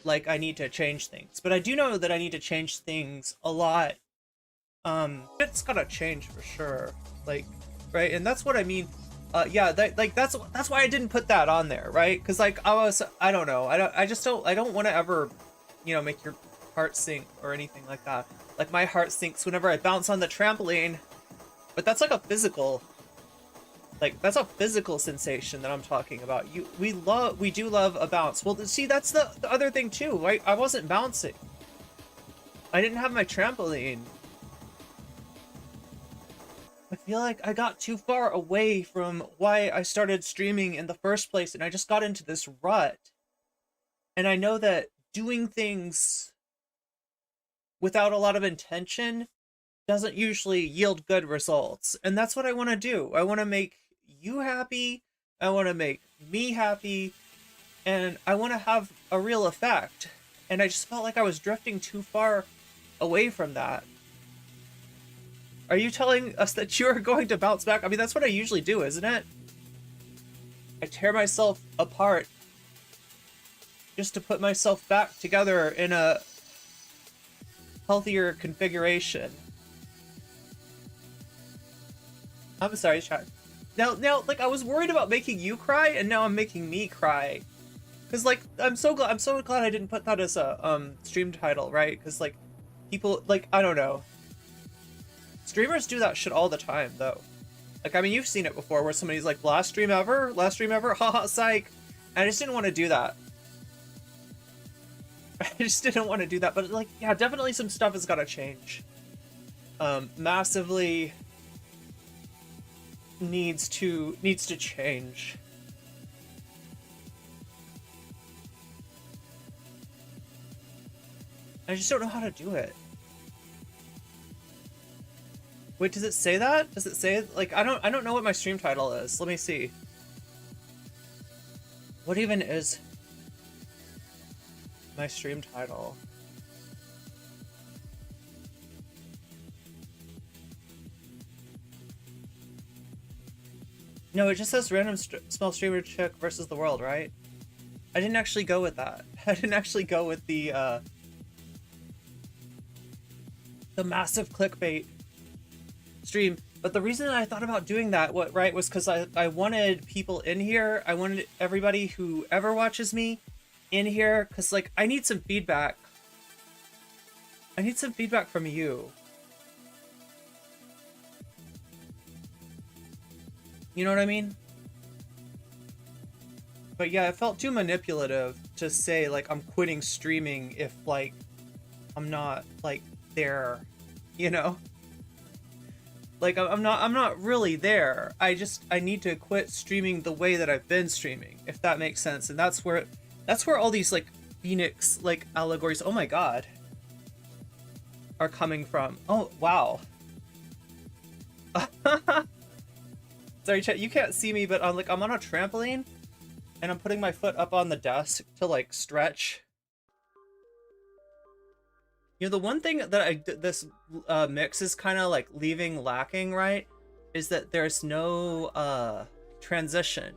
Like, I need to change things, but I do know that I need to change things a lot. It's gotta change for sure, like, right? And that's what I mean. Yeah, that's why I didn't put that on there, right? Because like I don't know, I don't want to ever, you know, make your heart sink or anything like that. Like, my heart sinks whenever I bounce on the trampoline, but that's like a physical, like, that's a physical sensation that I'm talking about. We do love a bounce. Well, see, that's the other thing too, right? I wasn't bouncing. I didn't have my trampoline. I feel like I got too far away from why I started streaming in the first place, and I just got into this rut. And I know that doing things without a lot of intention doesn't usually yield good results. And that's what I want to do. I want to make you happy. I want to make me happy. And I want to have a real effect. And I just felt like I was drifting too far away from that. Are you telling us that you're going to bounce back? I mean, that's what I usually do, isn't it? I tear myself apart just to put myself back together in a healthier configuration. I'm sorry, chat. Now, like, I was worried about making you cry, and now I'm making me cry. Cause like, I'm so glad I didn't put that as a stream title, right? Cause like, people, like, I don't know. Streamers do that shit all the time, though. Like, I mean, you've seen it before, where somebody's like, last stream ever, haha, psych. And I just didn't want to do that. I just didn't want to do that, but like, yeah, definitely some stuff has got to change. Massively needs to change. I just don't know how to do it. Wait, does it say that? Does it say, like, I don't know what my stream title is. Let me see. What even is my stream title? No, it just says random small streamer chick versus the world, right? I didn't actually go with that. I didn't actually go with the massive clickbait stream. But the reason I thought about doing that, was because I wanted people in here. I wanted everybody who ever watches me in here, because like, I need some feedback. I need some feedback from you. You know what I mean? But yeah, it felt too manipulative to say like I'm quitting streaming if like I'm not like there, you know? Like, I'm not really there. I need to quit streaming the way that I've been streaming, if that makes sense. And that's where all these like Phoenix like allegories, oh my god, are coming from. Oh wow. Sorry chat, you can't see me, but I'm on a trampoline and I'm putting my foot up on the desk to like stretch. You know, the one thing that this mix is kind of like leaving lacking, right, is that there's no transition.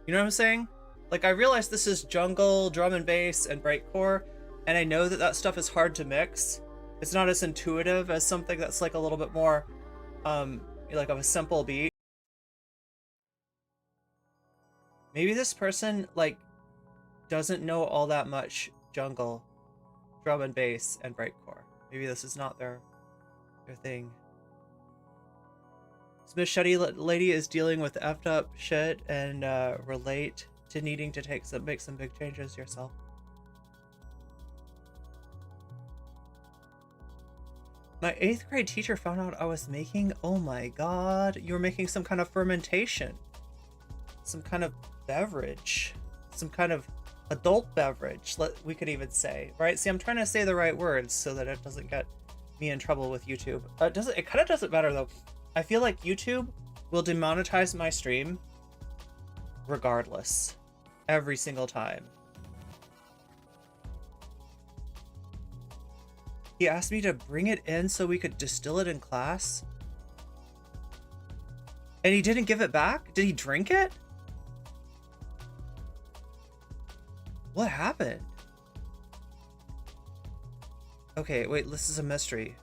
You know what I'm saying? Like, I realize this is jungle, drum and bass, and breakcore, and I know that stuff is hard to mix. It's not as intuitive as something that's like a little bit more like of a simple beat. Maybe this person like doesn't know all that much jungle, drum and bass, and breakcore. Maybe this is not their thing. This machete lady is dealing with effed up shit and relate to needing to make some big changes yourself. My 8th grade teacher found out I was making, oh my god, you were making some kind of fermentation. Some kind of beverage. Some kind of adult beverage, we could even say, right? See, I'm trying to say the right words so that it doesn't get me in trouble with YouTube. It kind of doesn't matter though. I feel like YouTube will demonetize my stream regardless, every single time. He asked me to bring it in so we could distill it in class. And he didn't give it back? Did he drink it? What happened? Okay, wait, this is a mystery.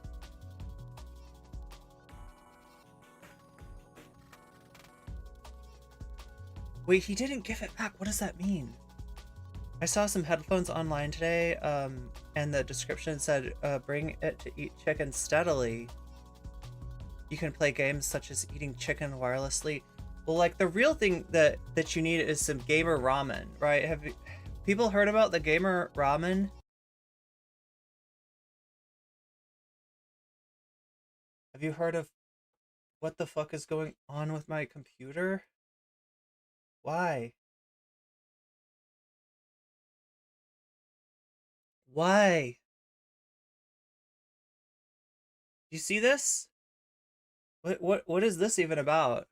Wait, he didn't give it back. What does that mean? I saw some headphones online today, and the description said, bring it to eat chicken steadily. You can play games such as eating chicken wirelessly. Well, like, the real thing that you need is some gamer ramen, right? Have people heard about the gamer ramen? Have you heard of what the fuck is going on with my computer? Why? Why? You see this? What is this even about?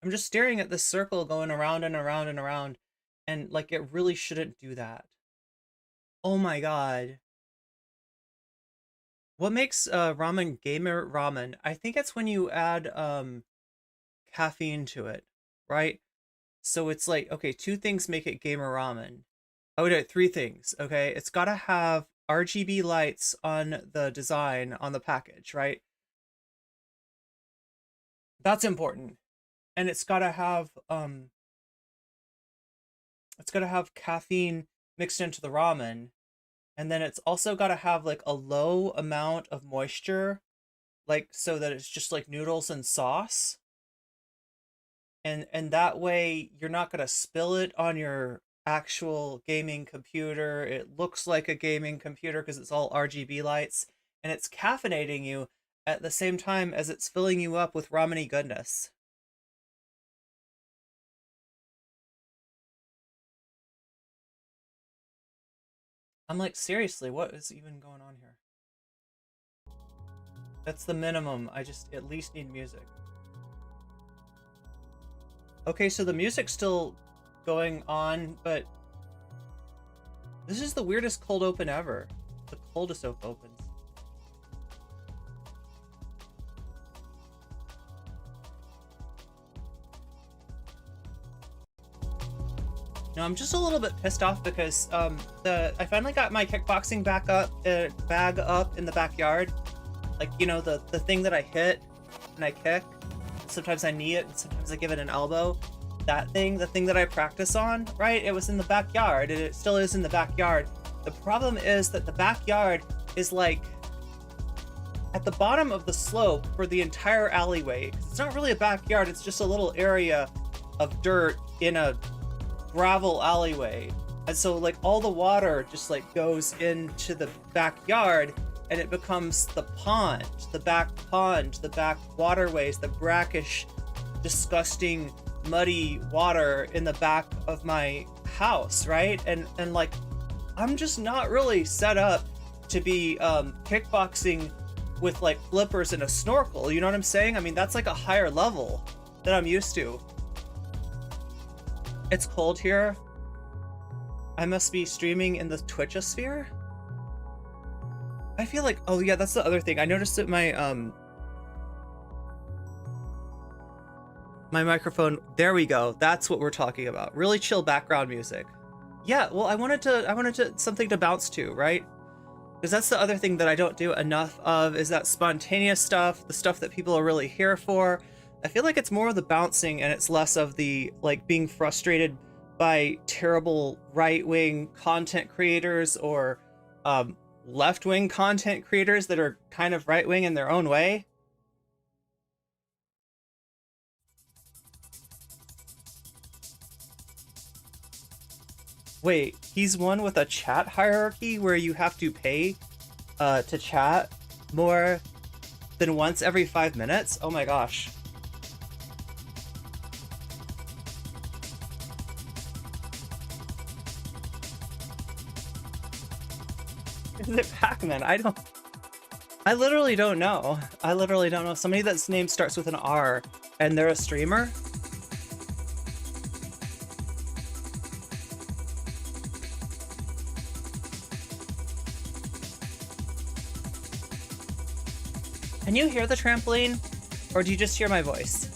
I'm just staring at this circle going around and around and around, and like it really shouldn't do that. Oh my god. What makes ramen gamer ramen? I think it's when you add caffeine to it, right? So it's like, okay, two things make it gamer ramen. Oh no, three things, okay? It's gotta have RGB lights on the design on the package, right? That's important. And it's gotta have caffeine mixed into the ramen. And then it's also gotta have like a low amount of moisture, like so that it's just like noodles and sauce. And that way you're not gonna spill it on your actual gaming computer. It looks like a gaming computer because it's all RGB lights, and it's caffeinating you at the same time as it's filling you up with ramen-y goodness. I'm like, seriously, what is even going on here? That's the minimum. I just at least need music. Okay, so the music's still going on, but this is the weirdest cold open ever. The coldest opens. No, I'm just a little bit pissed off because I finally got my kickboxing bag up in the backyard. Like, you know, the thing that I hit and I kick. Sometimes I knee it and sometimes I give it an elbow. That thing, the thing that I practice on, right? It was in the backyard and it still is in the backyard. The problem is that the backyard is like at the bottom of the slope for the entire alleyway. It's not really a backyard, it's just a little area of dirt in a gravel alleyway. And so like all the water just like goes into the backyard and it becomes the pond, the back waterways, the brackish, disgusting, muddy water in the back of my house, right? And like, I'm just not really set up to be kickboxing with like flippers and a snorkel, you know what I'm saying? I mean, that's like a higher level that I'm used to. It's cold here. I must be streaming in the Twitchosphere? I feel like, oh yeah, that's the other thing. I noticed that my my microphone, there we go. That's what we're talking about. Really chill background music. Yeah, well, I wanted to something to bounce to, right? Because that's the other thing that I don't do enough of, is that spontaneous stuff, the stuff that people are really here for. I feel like it's more of the bouncing and it's less of the like being frustrated by terrible right-wing content creators or left-wing content creators that are kind of right-wing in their own way. Wait, he's one with a chat hierarchy where you have to pay to chat more than once every 5 minutes? Oh my gosh. Is it Pac-Man? I literally don't know. I literally don't know. Somebody that's name starts with an R and they're a streamer? Can you hear the trampoline? Or do you just hear my voice?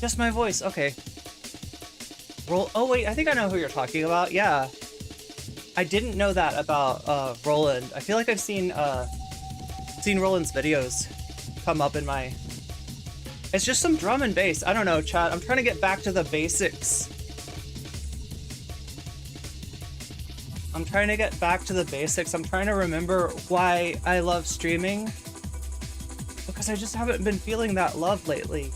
Just my voice, okay. Roll. Oh wait, I think I know who you're talking about. Yeah, I didn't know that about Roland. I feel like I've seen Roland's videos come up in my. It's just some drum and bass. I don't know, chat. I'm trying to get back to the basics. I'm trying to get back to the basics. I'm trying to remember why I love streaming, because I just haven't been feeling that love lately.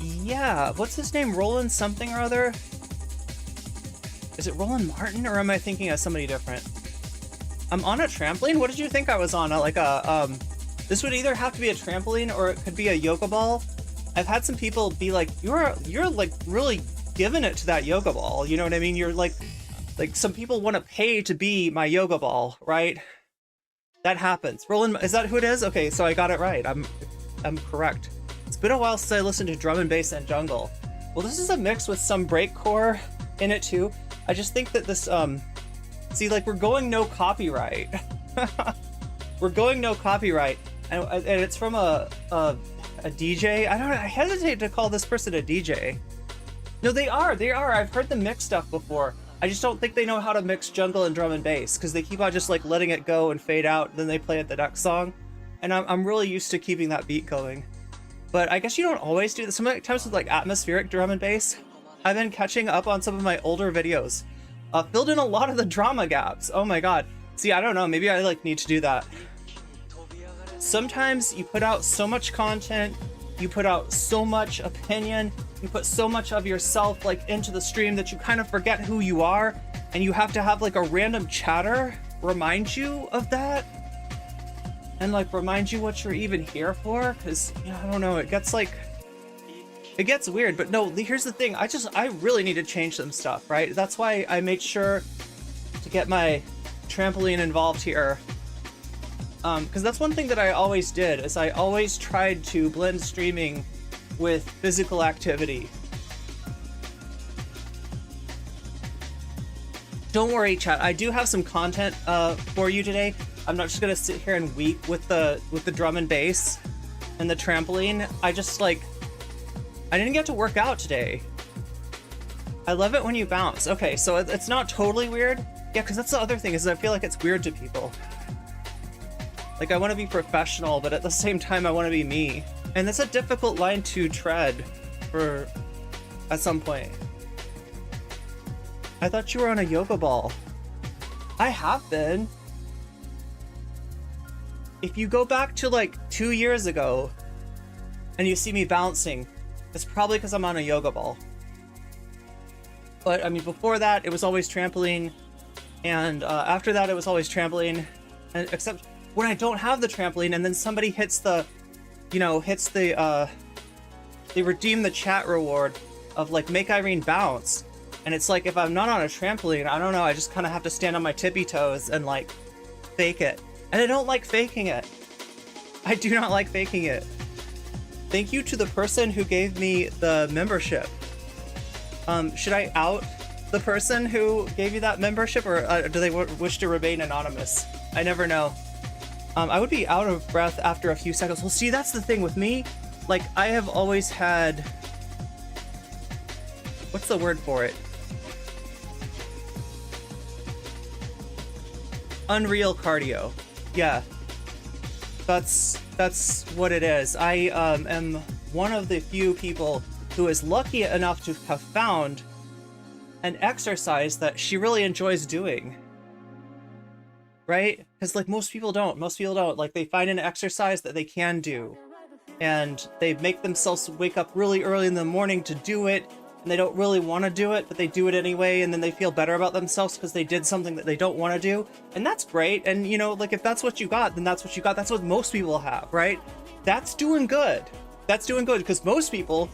Yeah, what's his name? Roland something or other? Is it Roland Martin, or am I thinking of somebody different? I'm on a trampoline? What did you think I was on? Like a, this would either have to be a trampoline or it could be a yoga ball. I've had some people be like, you're like really giving it to that yoga ball. You know what I mean? You're like some people want to pay to be my yoga ball, right? That happens. Roland, is that who it is? Okay, so I got it right. I'm correct. It's been a while since I listened to drum and bass and jungle. Well, this is a mix with some breakcore in it too. I just think that this, see, like we're going no copyright. We're going no copyright, and it's from a DJ. I hesitate to call this person a DJ. No, they are. I've heard them mix stuff before. I just don't think they know how to mix jungle and drum and bass, because they keep on just like letting it go and fade out, then they play it the next song. And I'm really used to keeping that beat going. But I guess you don't always do this. Sometimes with like atmospheric drum and bass, I've been catching up on some of my older videos. Filled in a lot of the drama gaps. Oh my god. See, I don't know, maybe I like need to do that. Sometimes you put out so much content, you put out so much opinion, you put so much of yourself like into the stream that you kind of forget who you are, and you have to have like a random chatter remind you of that. And like remind you what you're even here for, because I don't know, it gets weird. But no, here's the thing, I really need to change some stuff, right? That's why I made sure to get my trampoline involved here, because that's one thing that I always did, is I always tried to blend streaming with physical activity. Don't worry, chat, I do have some content for you today. I'm not just gonna sit here and weep with the drum and bass and the trampoline. I didn't get to work out today. I love it when you bounce. Okay, so it's not totally weird. Yeah, because that's the other thing, is I feel like it's weird to people. Like I want to be professional, but at the same time I want to be me. And that's a difficult line to tread at some point. I thought you were on a yoga ball. I have been. If you go back to like 2 years ago and you see me bouncing, it's probably because I'm on a yoga ball. But I mean, before that, it was always trampoline. And after that, it was always trampoline. And except when I don't have the trampoline and then somebody hits the, they redeem the chat reward of like, make Irene bounce. And it's like, if I'm not on a trampoline, I don't know, I just kind of have to stand on my tippy toes and like fake it. And I don't like faking it. I do not like faking it. Thank you to the person who gave me the membership. Should I out the person who gave you that membership, or do they wish to remain anonymous? I never know. I would be out of breath after a few seconds. Well, see, that's the thing with me. Like, I have always had... What's the word for it? Unreal cardio. Yeah, that's what it is. I am one of the few people who is lucky enough to have found an exercise that she really enjoys doing, right? Because like most people don't like, they find an exercise that they can do and they make themselves wake up really early in the morning to do it, and they don't really want to do it, but they do it anyway, and then they feel better about themselves because they did something that they don't want to do. And that's great. And you know, like if that's what you got, then that's what you got. That's what most people have, right? That's doing good. That's doing good, because most people,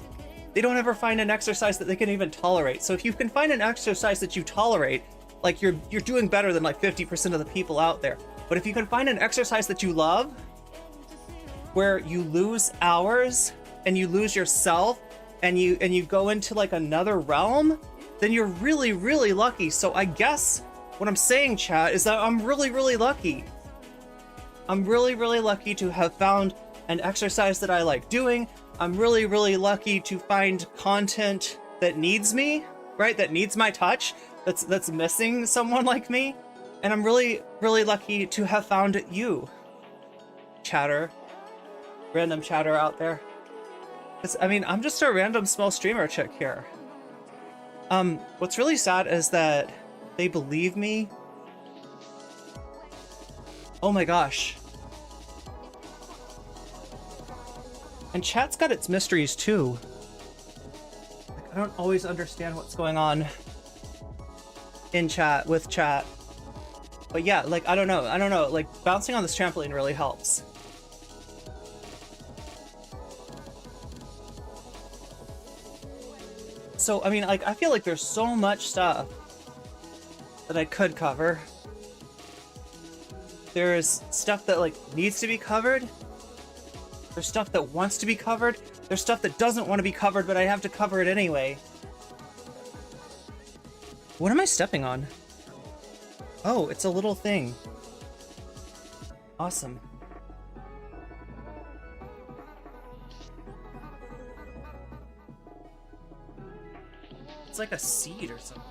they don't ever find an exercise that they can even tolerate. So if you can find an exercise that you tolerate, like you're doing better than like 50% of the people out there. But if you can find an exercise that you love, where you lose hours and you lose yourself and you go into like another realm, then you're really, really lucky. So I guess what I'm saying, chat, is that I'm really, really lucky. I'm really, really lucky to have found an exercise that I like doing. I'm really, really lucky to find content that needs me, right? That needs my touch, that's missing someone like me. And I'm really, really lucky to have found you, chatter, random chatter out there. I mean, I'm just a random small streamer chick here. What's really sad is that they believe me. Oh my gosh. And chat's got its mysteries too. Like, I don't always understand what's going on in chat, with chat. But yeah, like, I don't know, like, bouncing on this trampoline really helps. So, I mean, like, I feel like there's so much stuff that I could cover. There's stuff that, like, needs to be covered. There's stuff that wants to be covered. There's stuff that doesn't want to be covered, but I have to cover it anyway. What am I stepping on? Oh, it's a little thing. Awesome. It's like a seed or something.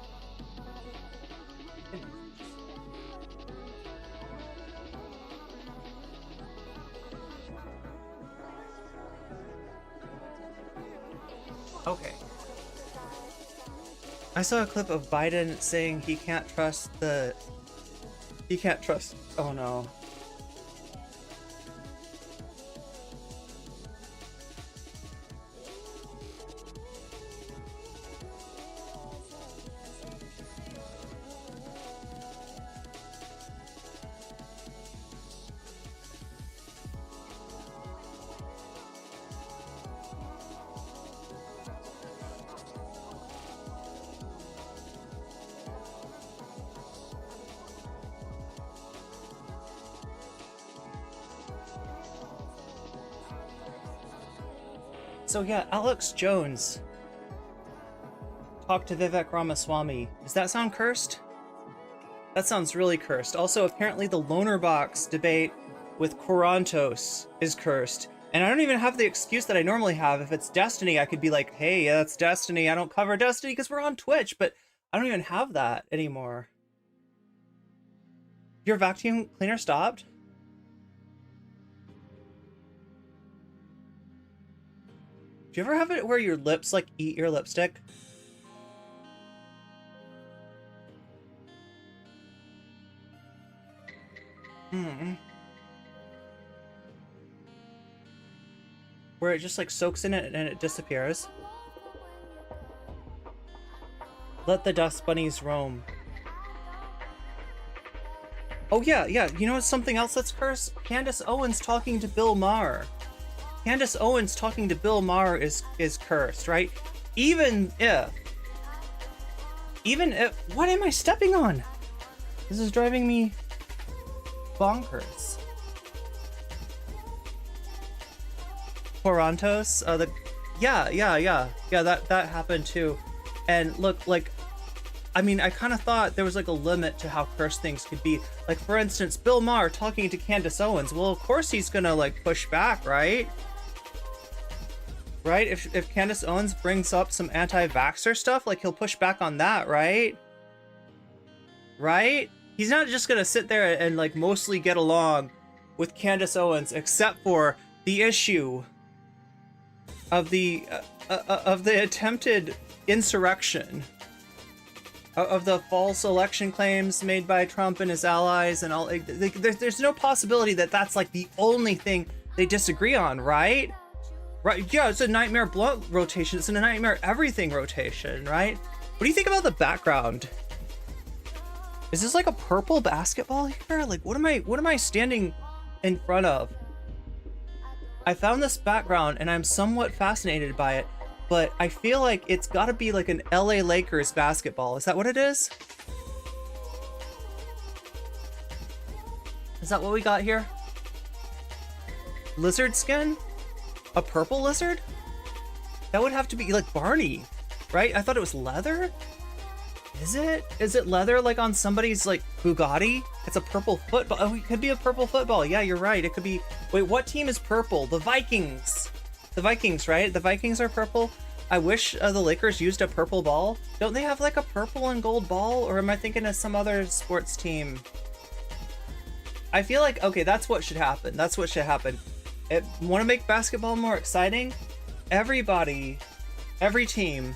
Okay. I saw a clip of Biden saying he can't trust. Oh no. So yeah, Alex Jones talked to Vivek Ramaswamy. Does that sound cursed? That sounds really cursed. Also, apparently the loner box debate with Corantos is cursed. And I don't even have the excuse that I normally have. If it's Destiny, I could be like, hey, yeah, that's Destiny. I don't cover Destiny because we're on Twitch, but I don't even have that anymore. Your vacuum cleaner stopped? Do you ever have it where your lips like eat your lipstick? Where it just like soaks in it and it disappears. Let the dust bunnies roam. Oh yeah, you know what's something else that's cursed? Candace Owens talking to Bill Maher. Candace Owens talking to Bill Maher is cursed, right? Even if, what am I stepping on? This is driving me bonkers. Corantos, yeah, that happened too. And look, like, I mean, I kind of thought there was like a limit to how cursed things could be. Like, for instance, Bill Maher talking to Candace Owens. Well, of course he's gonna like push back, right? Right? If Candace Owens brings up some anti-vaxxer stuff, like he'll push back on that, right? Right? He's not just gonna sit there and like mostly get along with Candace Owens, except for the issue of the attempted insurrection, of the false election claims made by Trump and his allies, and all. There's no possibility that that's like the only thing they disagree on, right? Right, yeah, it's a nightmare blunt rotation. It's a nightmare everything rotation, right? What do you think about the background? Is this like a purple basketball here? Like, what am I standing in front of? I found this background and I'm somewhat fascinated by it, but I feel like it's gotta be like an LA Lakers basketball. Is that what it is? Is that what we got here? Lizard skin? A purple lizard? That would have to be like Barney, right? I thought it was leather. Is it? Is it leather like on somebody's like Bugatti? It's a purple football. Oh, it could be a purple football. Yeah, you're right. It could be. Wait, what team is purple? The Vikings. The Vikings, right? The Vikings are purple. I wish the Lakers used a purple ball. Don't they have like a purple and gold ball? Or am I thinking of some other sports team? I feel like, okay, that's what should happen. That's what should happen. Want to make basketball more exciting? Everybody, every team,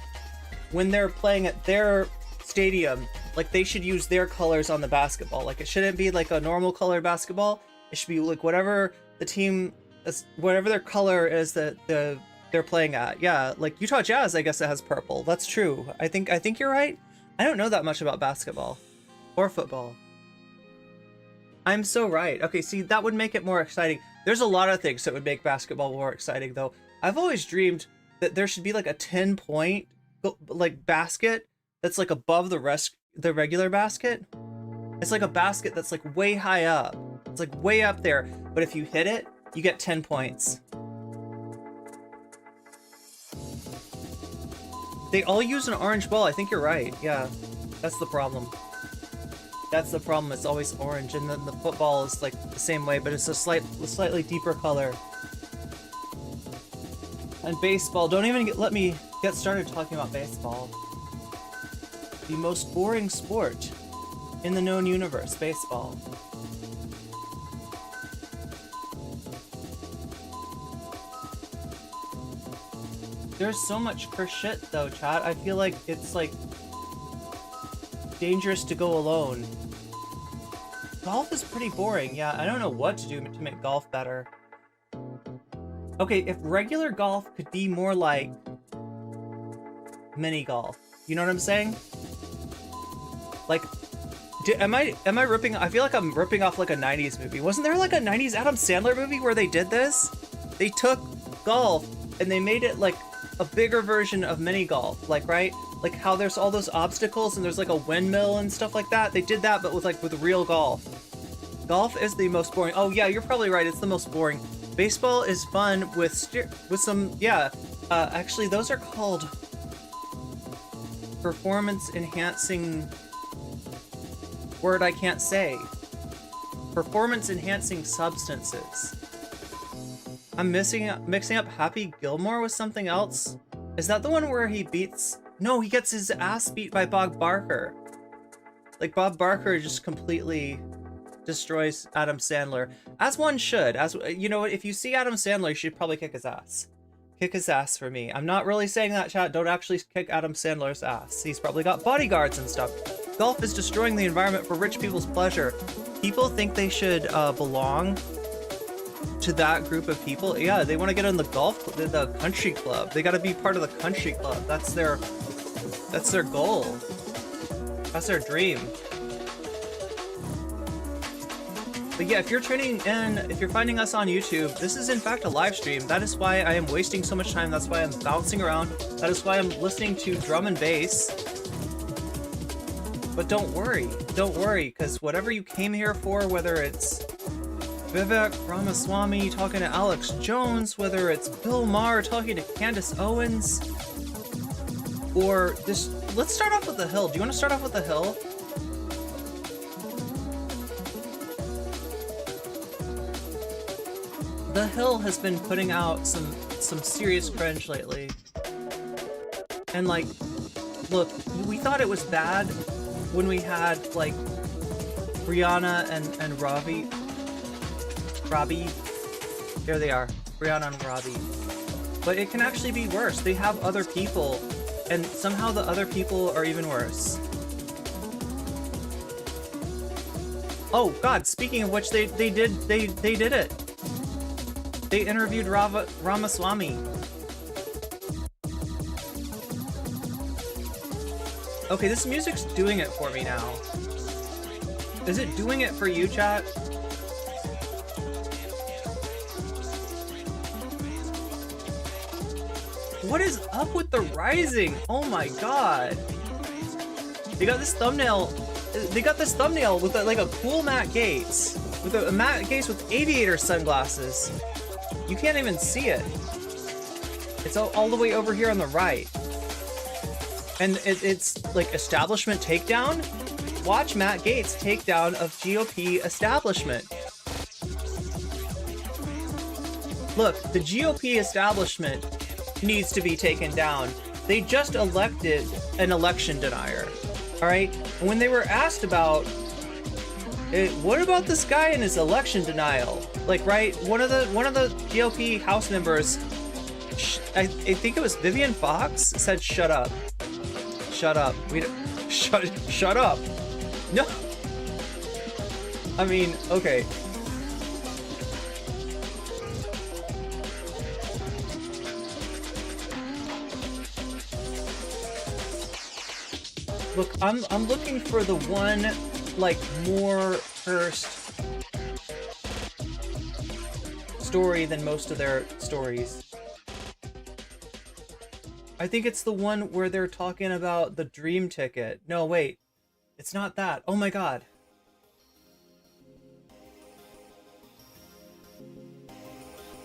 when they're playing at their stadium, like they should use their colors on the basketball. Like it shouldn't be like a normal color basketball. It should be like whatever the team, whatever their color is that they're playing at. Yeah, like Utah Jazz, I guess it has purple. That's true. I think you're right. I don't know that much about basketball or football. I'm so right. Okay, see, that would make it more exciting. There's a lot of things that would make basketball more exciting, though. I've always dreamed that there should be like a 10-point like basket that's like above the regular basket. It's like a basket that's like way high up. It's like way up there, but if you hit it, you get 10 points. They all use an orange ball. I think you're right. Yeah, that's the problem. That's the problem. It's always orange, and then the football is like the same way, but it's a slightly deeper color. And baseball. Don't even let me get started talking about baseball. The most boring sport in the known universe, baseball. There's so much cursed shit though, chat. I feel like it's like dangerous to go alone. Golf is pretty boring. Yeah, I don't know what to do to make golf better. Okay, if regular golf could be more like mini golf. You know what I'm saying? Like, am I ripping? I feel like I'm ripping off like a 90s movie. Wasn't there like a 90s Adam Sandler movie where they did this? They took golf and they made it like a bigger version of mini golf, like, right? Like how there's all those obstacles and there's like a windmill and stuff like that. They did that, but with real golf. Golf is the most boring. Oh yeah, you're probably right. It's the most boring. Baseball is fun with some, yeah. Actually, those are called performance enhancing. Word I can't say. Performance enhancing substances. I'm mixing up Happy Gilmore with something else. Is that the one where he beats? No, he gets his ass beat by Bob Barker. Like Bob Barker just completely destroys Adam Sandler, as one should. As you know, if you see Adam Sandler, you should probably kick his ass. Kick his ass for me. I'm not really saying that, chat. Don't actually kick Adam Sandler's ass. He's probably got bodyguards and stuff. Golf is destroying the environment for rich people's pleasure. People think they should belong to that group of people. Yeah, they want to get in the the country club. They got to be part of the country club. That's their goal. That's their dream. But yeah, if you're tuning in, if you're finding us on YouTube, this is in fact a live stream. That is why I am wasting so much time. That's why I'm bouncing around. That is why I'm listening to drum and bass. But don't worry, because whatever you came here for, whether it's Vivek Ramaswamy talking to Alex Jones, whether it's Bill Maher talking to Candace Owens, or just, let's start off with The Hill. Do you want to start off with The Hill? The Hill has been putting out some serious cringe lately. And like, look, we thought it was bad when we had like Rihanna and Robbie. Here they are, Rihanna and Robbie. But it can actually be worse. They have other people, and somehow the other people are even worse. Oh God! Speaking of which, they did it. They interviewed Ramaswamy. Okay, this music's doing it for me now. Is it doing it for you, chat? What is up with the rising? Oh my god. They got this thumbnail. They got this thumbnail with like a cool Matt Gaetz. With a Matt Gaetz with aviator sunglasses. You can't even see it. It's all the way over here on the right. And it's like establishment takedown. Watch Matt Gaetz takedown of GOP establishment. Look, the GOP establishment needs to be taken down. They just elected an election denier. All right. And when they were asked about what about this guy and his election denial? Like, right, one of the GOP House members, I think it was Vivian Fox, said, "Shut up, shut up, shut up." No, I mean, okay. Look, I'm looking for the one, like, more cursed story than most of their stories. I think it's the one where they're talking about the dream ticket. No, wait. It's not that. Oh my god.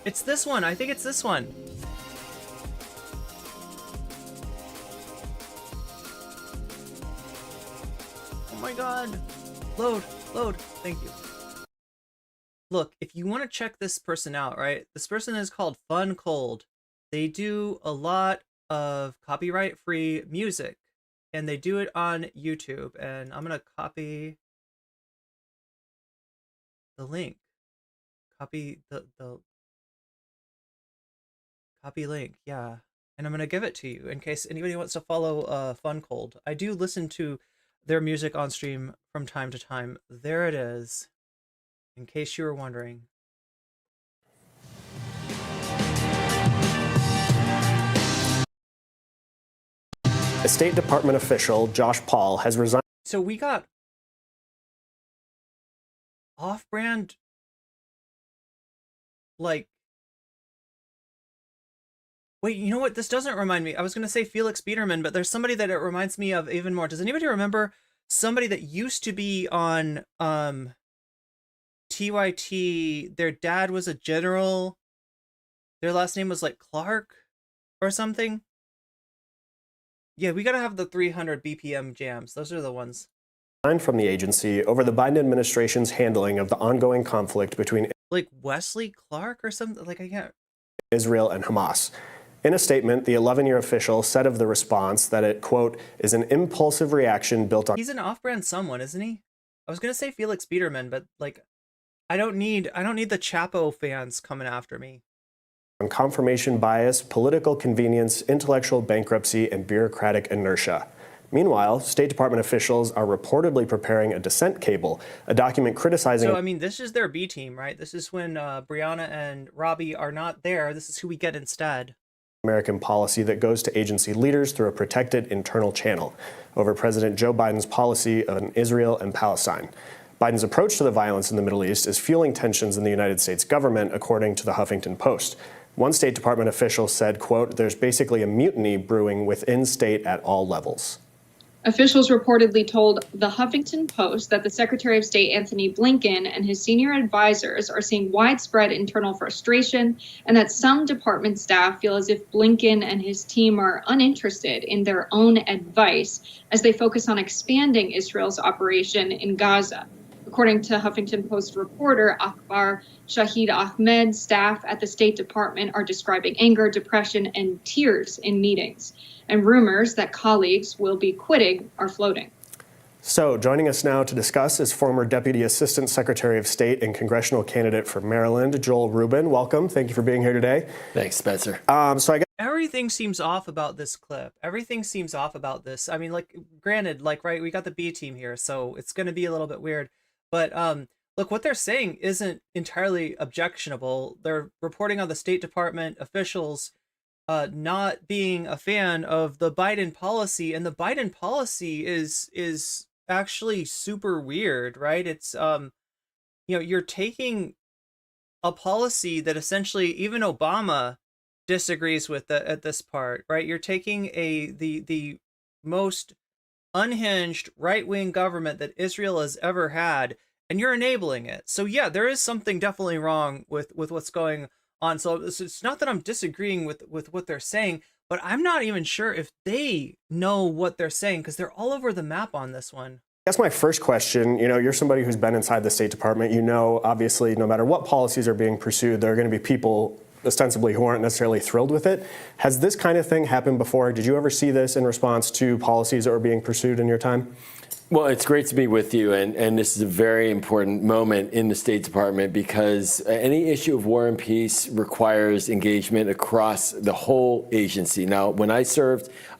It's this one. I think it's this one. Oh my god. Load. Thank you. Look, if you want to check this person out, right? This person is called Fun Cold. They do a lot of copyright-free music, and they do it on YouTube. And I'm gonna copy the link. Copy the copy link, yeah. And I'm gonna give it to you in case anybody wants to follow Fun Cold. I do listen to their music on stream from time to time. There it is, in case you were wondering. A State Department official, Josh Paul, has resigned. So we got off-brand, like, wait, you know what? This doesn't remind me. I was going to say Felix Biederman, but there's somebody that it reminds me of even more. Does anybody remember somebody that used to be on TYT? Their dad was a general. Their last name was like Clark or something. Yeah, we got to have the 300 BPM jams. Those are the ones. From the agency over the Biden administration's handling of the ongoing conflict between like Wesley Clark or something. Like, I can't. Israel and Hamas. In a statement, the 11-year official said of the response that it, quote, is an impulsive reaction built on... He's an off-brand someone, isn't he? I was going to say Felix Biederman, but, like, I don't need the Chapo fans coming after me. On confirmation bias, political convenience, intellectual bankruptcy, and bureaucratic inertia. Meanwhile, State Department officials are reportedly preparing a dissent cable, a document criticizing... So, I mean, this is their B team, right? This is when Brianna and Robbie are not there. This is who we get instead. American policy that goes to agency leaders through a protected internal channel over President Joe Biden's policy on Israel and Palestine. Biden's approach to the violence in the Middle East is fueling tensions in the United States government, according to the Huffington Post. One State Department official said, quote, there's basically a mutiny brewing within state at all levels. Officials reportedly told the Huffington Post that the Secretary of State Anthony Blinken and his senior advisors are seeing widespread internal frustration, and that some department staff feel as if Blinken and his team are uninterested in their own advice as they focus on expanding Israel's operation in Gaza. According to Huffington Post reporter Akbar Shahid Ahmed, staff at the State Department are describing anger, depression, and tears in meetings. And rumors that colleagues will be quitting are floating. So joining us now to discuss is former Deputy Assistant Secretary of State and congressional candidate for Maryland, Joel Rubin. Welcome. Thank you for being here today. Thanks, Spencer. Everything seems off about this clip. Everything seems off about this. I mean, like, granted, like, right, we got the B team here, so it's going to be a little bit weird. But look, what they're saying isn't entirely objectionable. They're reporting on the State Department officials not being a fan of the Biden policy, and the Biden policy is actually super weird, right? It's you're taking a policy that essentially even Obama disagrees with at this part, right? You're taking the most unhinged right-wing government that Israel has ever had, and you're enabling it. So yeah, there is something definitely wrong with what's going on. So it's not that I'm disagreeing with what they're saying, but I'm not even sure if they know what they're saying, because they're all over the map on this one. That's my first question. You're somebody who's been inside the State Department. Obviously, no matter what policies are being pursued, there are going to be people ostensibly who aren't necessarily thrilled with it. Has this kind of thing happened before? Did you ever see this in response to policies that were being pursued in your time? Well, it's great to be with you, and this is a very important moment in the State Department, because any issue of war and peace requires engagement across the whole agency. Now, when I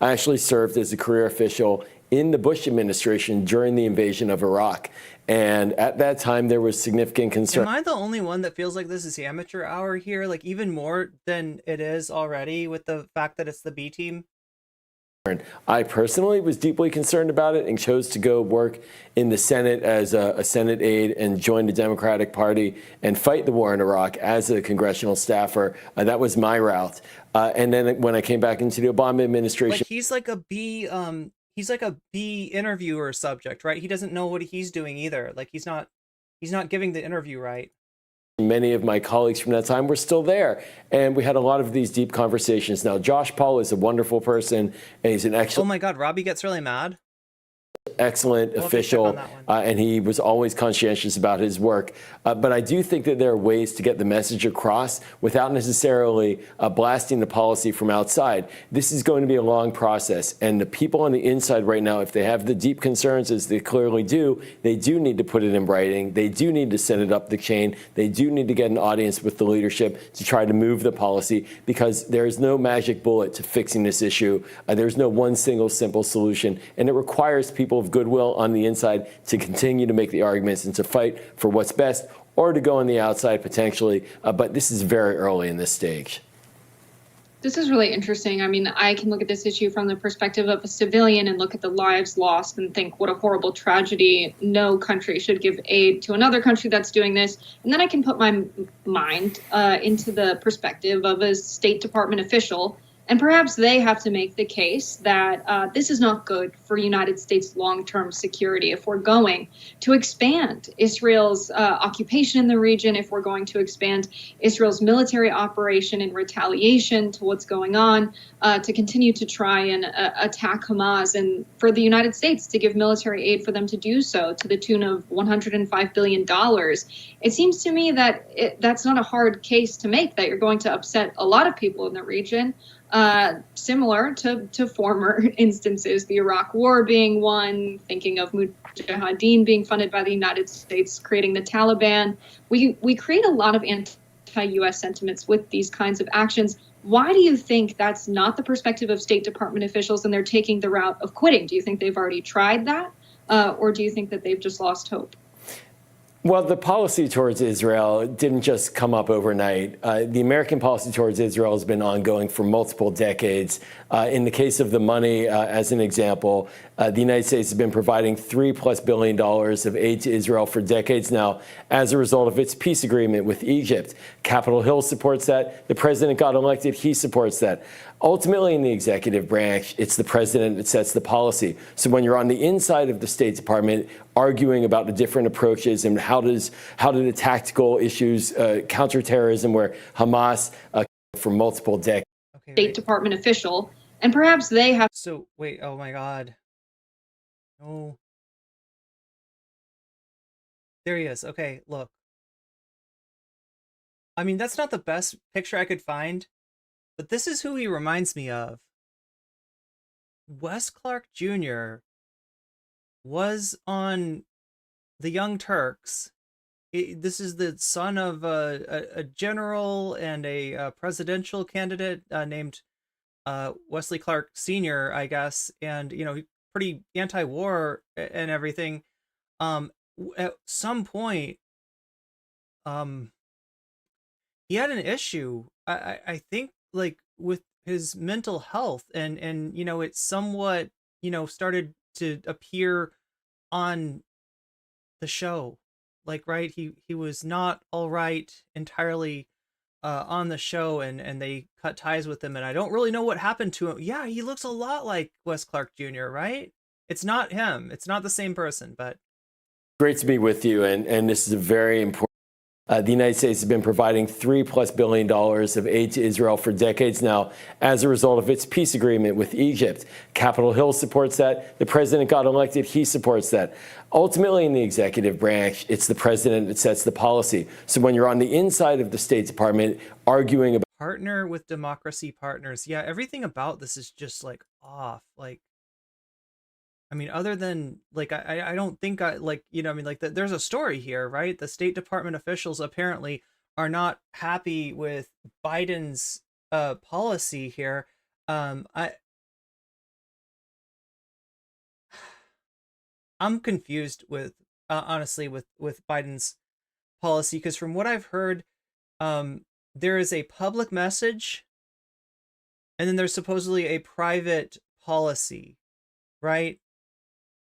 actually served as a career official in the Bush administration during the invasion of Iraq. And at that time, there was significant concern. Am I the only one that feels like this is amateur hour here? Like, even more than it is already, with the fact that it's the B team? I personally was deeply concerned about it and chose to go work in the Senate as a Senate aide and join the Democratic Party and fight the war in Iraq as a congressional staffer. That was my route. And then when I came back into the Obama administration, like he's like a B interviewer subject, right? He doesn't know what he's doing either. Like he's not giving the interview right. Many of my colleagues from that time were still there, and we had a lot of these deep conversations. Now, Josh Paul is a wonderful person, and he's an excellent. Oh my God, Robbie gets really mad. Excellent official, and he was always conscientious about his work. But I do think that there are ways to get the message across without necessarily blasting the policy from outside. This is going to be a long process, and the people on the inside right now, if they have the deep concerns, as they clearly do, they do need to put it in writing. They do need to send it up the chain. They do need to get an audience with the leadership to try to move the policy, because there is no magic bullet to fixing this issue. There's no one single simple solution, and it requires people of goodwill on the inside to continue to make the arguments and to fight for what's best, or to go on the outside potentially. But this is very early in this stage. This is really interesting. I mean, I can look at this issue from the perspective of a civilian and look at the lives lost and think what a horrible tragedy. No country should give aid to another country that's doing this. And then I can put my mind into the perspective of a State Department official. And perhaps they have to make the case that this is not good for United States long-term security if we're going to expand Israel's occupation in the region, if we're going to expand Israel's military operation in retaliation to what's going on, to continue to try and attack Hamas, and for the United States to give military aid for them to do so to the tune of $105 billion. It seems to me that that's not a hard case to make, that you're going to upset a lot of people in the region. Similar to former instances, the Iraq War being one, thinking of Mujahideen being funded by the United States, creating the Taliban. We create a lot of anti-U.S. sentiments with these kinds of actions. Why do you think that's not the perspective of State Department officials and they're taking the route of quitting? Do you think they've already tried that? Or do you think that they've just lost hope? Well, the policy towards Israel didn't just come up overnight. The American policy towards Israel has been ongoing for multiple decades. In the case of the money, as an example, the United States has been providing $3+ billion of aid to Israel for decades now as a result of its peace agreement with Egypt. Capitol Hill supports that. The president got elected. He supports that. Ultimately, in the executive branch, it's the president that sets the policy. So when you're on the inside of the State Department arguing about the different approaches and how do the tactical issues, counterterrorism, where Hamas for multiple decades. Okay, State Department official, and perhaps they have. So wait, oh my God. No. There he is. Okay, look. I mean, that's not the best picture I could find, but this is who he reminds me of. Wes Clark Jr. was on the Young Turks. This is the son of a general and a presidential candidate named Wesley Clark Sr., I guess, and pretty anti-war and everything. At some point, he had an issue. I think, like, with his mental health, and it's somewhat started to appear on the show, like, right, he was not all right entirely on the show, and they cut ties with him, and I don't really know what happened to him. Yeah, he looks a lot like Wes Clark Jr., right? It's not him, it's not the same person, but Great to be with you, and this is a very important. The United States has been providing $3+ billion of aid to Israel for decades now as a result of its peace agreement with Egypt. Capitol Hill supports that. The president got elected. He supports that. Ultimately, in the executive branch, it's the president that sets the policy. So when you're on the inside of the State Department arguing about partner with democracy partners, yeah, everything about this is just like off. Like, I mean, other than like, I don't think like, I mean, like there's a story here, right? The State Department officials apparently are not happy with Biden's policy here. I'm confused with honestly with Biden's policy, because from what I've heard, there is a public message, and then there's supposedly a private policy, right?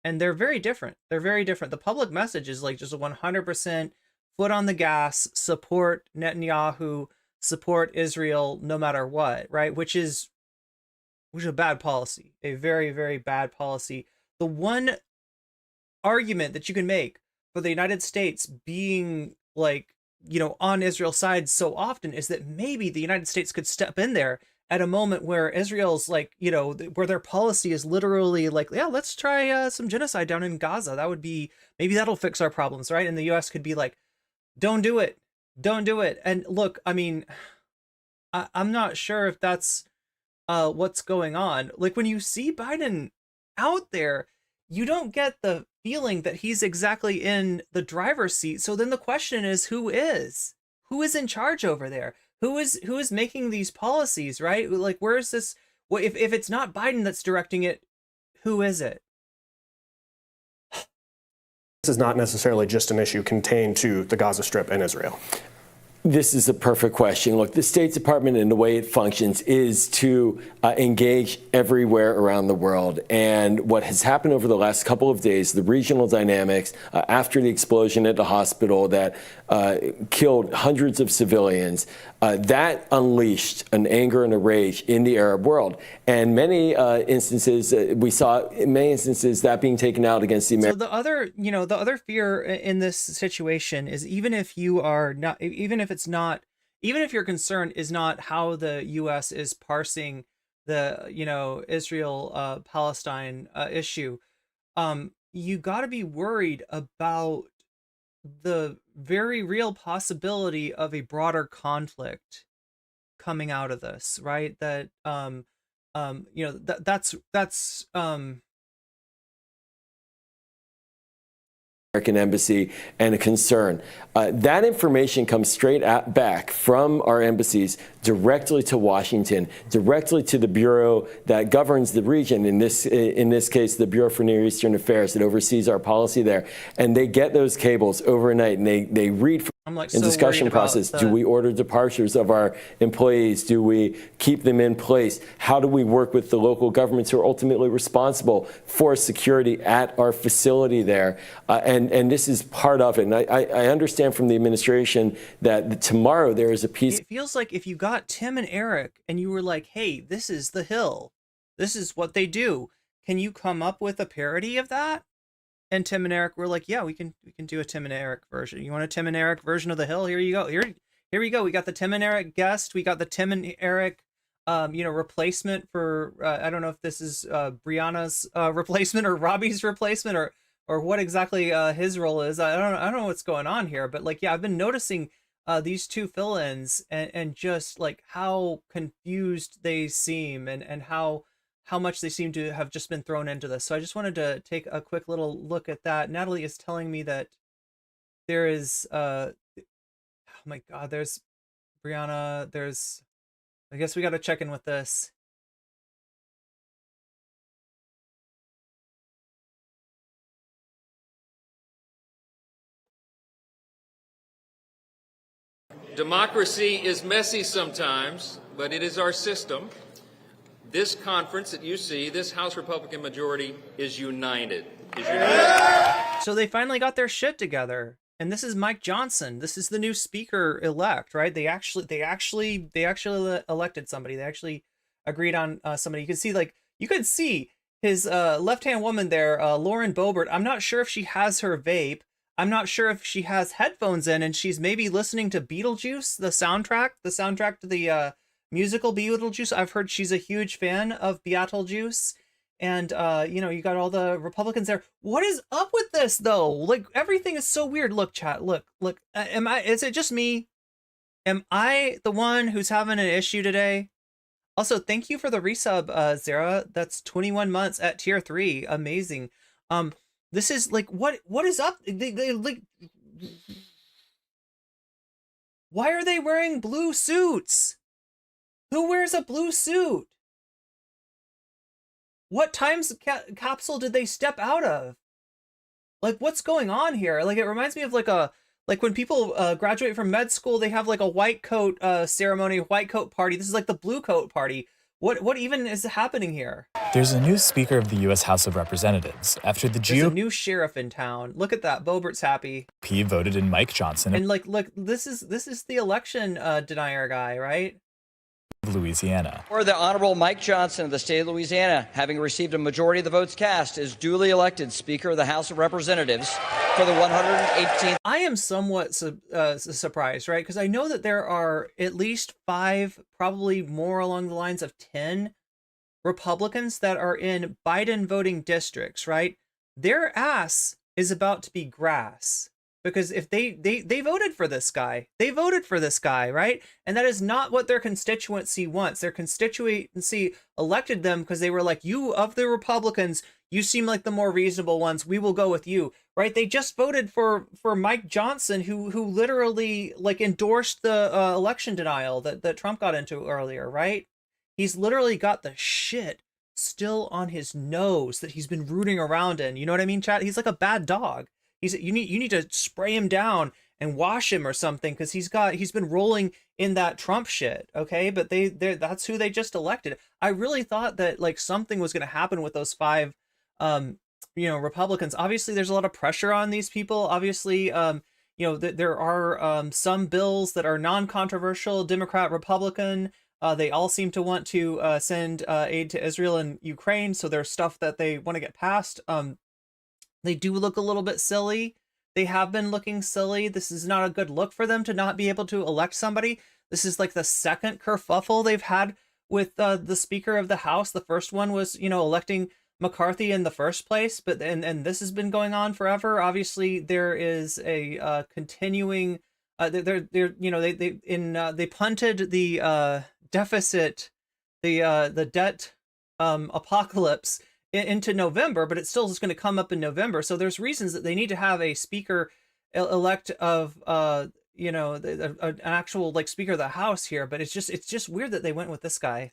And they're very different. They're very different. The public message is like just a 100% foot on the gas, support Netanyahu, support Israel no matter what, right? Which is a bad policy, a very, very bad policy. The one argument that you can make for the United States being like, on Israel's side so often is that maybe the United States could step in there at a moment where Israel's like, where their policy is literally like, yeah, let's try some genocide down in Gaza. That would be, maybe that'll fix our problems, right? And the US could be like, don't do it. Don't do it. And look, I mean, I'm not sure if that's what's going on. Like, when you see Biden out there, you don't get the feeling that he's exactly in the driver's seat. So then the question is, who is in charge over there? Who is making these policies, right? Like, where is this? Well, if it's not Biden that's directing it, who is it? This is not necessarily just an issue contained to the Gaza Strip and Israel. This is a perfect question. Look, the State Department and the way it functions is to engage everywhere around the world. And what has happened over the last couple of days, the regional dynamics after the explosion at the hospital that killed hundreds of civilians, that unleashed an anger and a rage in the Arab world. And many instances, we saw in many instances that being taken out against the American. So the other fear in this situation is, even if your concern is not how the U.S. is parsing the Israel-Palestine issue, you got to be worried about the very real possibility of a broader conflict coming out of this, right? That that's American embassy and a concern. That information comes straight back from our embassies directly to Washington, directly to the bureau that governs the region. In this case, the Bureau for Near Eastern Affairs that oversees our policy there, and they get those cables overnight, and they read from. I'm like, in so discussion process, do we order departures of our employees? Do we keep them in place? How do we work with the local governments who are ultimately responsible for security at our facility there? And this is part of it. And I understand from the administration that tomorrow there is a piece. It feels like if you got Tim and Eric and you were like, hey, this is the Hill, this is what they do, can you come up with a parody of that? And Tim and Eric were like, yeah, we can do a Tim and Eric version. You want a Tim and Eric version of the Hill? Here you go. Here we go. We got the Tim and Eric guest. We got the Tim and Eric, replacement for, I don't know if this is Brianna's replacement or Robbie's replacement or what exactly his role is. I don't know what's going on here, but like, yeah, I've been noticing these two fill-ins and just like how confused they seem and how much they seem to have just been thrown into this. So I just wanted to take a quick little look at that. Natalie is telling me that there is, oh my God, there's Brianna, I guess we got to check in with this. Democracy is messy sometimes, but it is our system. This conference that you see, this House Republican majority, is united. So they finally got their shit together. And this is Mike Johnson. This is the new speaker elect, right? They actually elected somebody. They actually agreed on somebody. You could see his left-hand woman there, Lauren Boebert. I'm not sure if she has her vape. I'm not sure if she has headphones in and she's maybe listening to Beetlejuice, the soundtrack to the musical Beetlejuice. I've heard she's a huge fan of Beetlejuice. And, you got all the Republicans there. What is up with this, though? Like, everything is so weird. Look, chat, look. Is it just me? Am I the one who's having an issue today? Also, thank you for the resub, Zara. That's 21 months at tier 3. Amazing. This is like, what is up? Like, why are they wearing blue suits? Who wears a blue suit? What times capsule did they step out of? Like, what's going on here? Like, it reminds me of like when people graduate from med school, they have like a white coat ceremony, white coat party. This is like the blue coat party. What even is happening here? There's a new Speaker of the U.S. House of Representatives after the There's GOP a new sheriff in town. Look at that. Boebert's happy. voted in Mike Johnson And look, this is the election denier guy, right? of Louisiana. Or the Honorable Mike Johnson of the state of Louisiana, having received a majority of the votes cast, is duly elected Speaker of the House of Representatives for the 118th. I am somewhat surprised, right? Because I know that there are at least 5, probably more along the lines of 10 Republicans that are in Biden voting districts, right? Their ass is about to be grass. Because if they voted for this guy, right? And that is not what their constituency wants. Their constituency elected them because they were like, you of the Republicans, you seem like the more reasonable ones. We will go with you, right? They just voted for Mike Johnson, who literally like endorsed the election denial that Trump got into earlier, right? He's literally got the shit still on his nose that he's been rooting around in. You know what I mean, chat? He's like a bad dog. You need to spray him down and wash him or something because he's been rolling in that Trump shit, okay? But that's who they just elected. I really thought that like something was going to happen with those 5 Republicans. Obviously there's a lot of pressure on these people. Obviously there are some bills that are non-controversial, Democrat, Republican. They all seem to want to send aid to Israel and Ukraine, so there's stuff that they want to get passed. They do look a little bit silly. They have been looking silly. This is not a good look for them to not be able to elect somebody. This is like the second kerfuffle they've had with the Speaker of the House. The first one was, electing McCarthy in the first place, but and this has been going on forever. Obviously, there is a continuing. They punted the deficit, the debt apocalypse into November, but it still is going to come up in November. So there's reasons that they need to have a speaker elect of an actual like Speaker of the House here. But it's just weird that they went with this guy.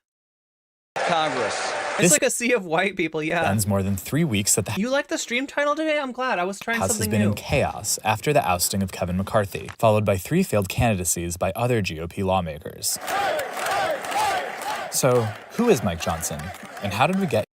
Congress. It's like a sea of white people. Yeah. Spends more than 3 weeks that the You like the stream title today? I'm glad. I was trying House something has been new. in chaos after the ousting of Kevin McCarthy, followed by 3 failed candidacies by other GOP lawmakers. So, who is Mike Johnson, and how did we get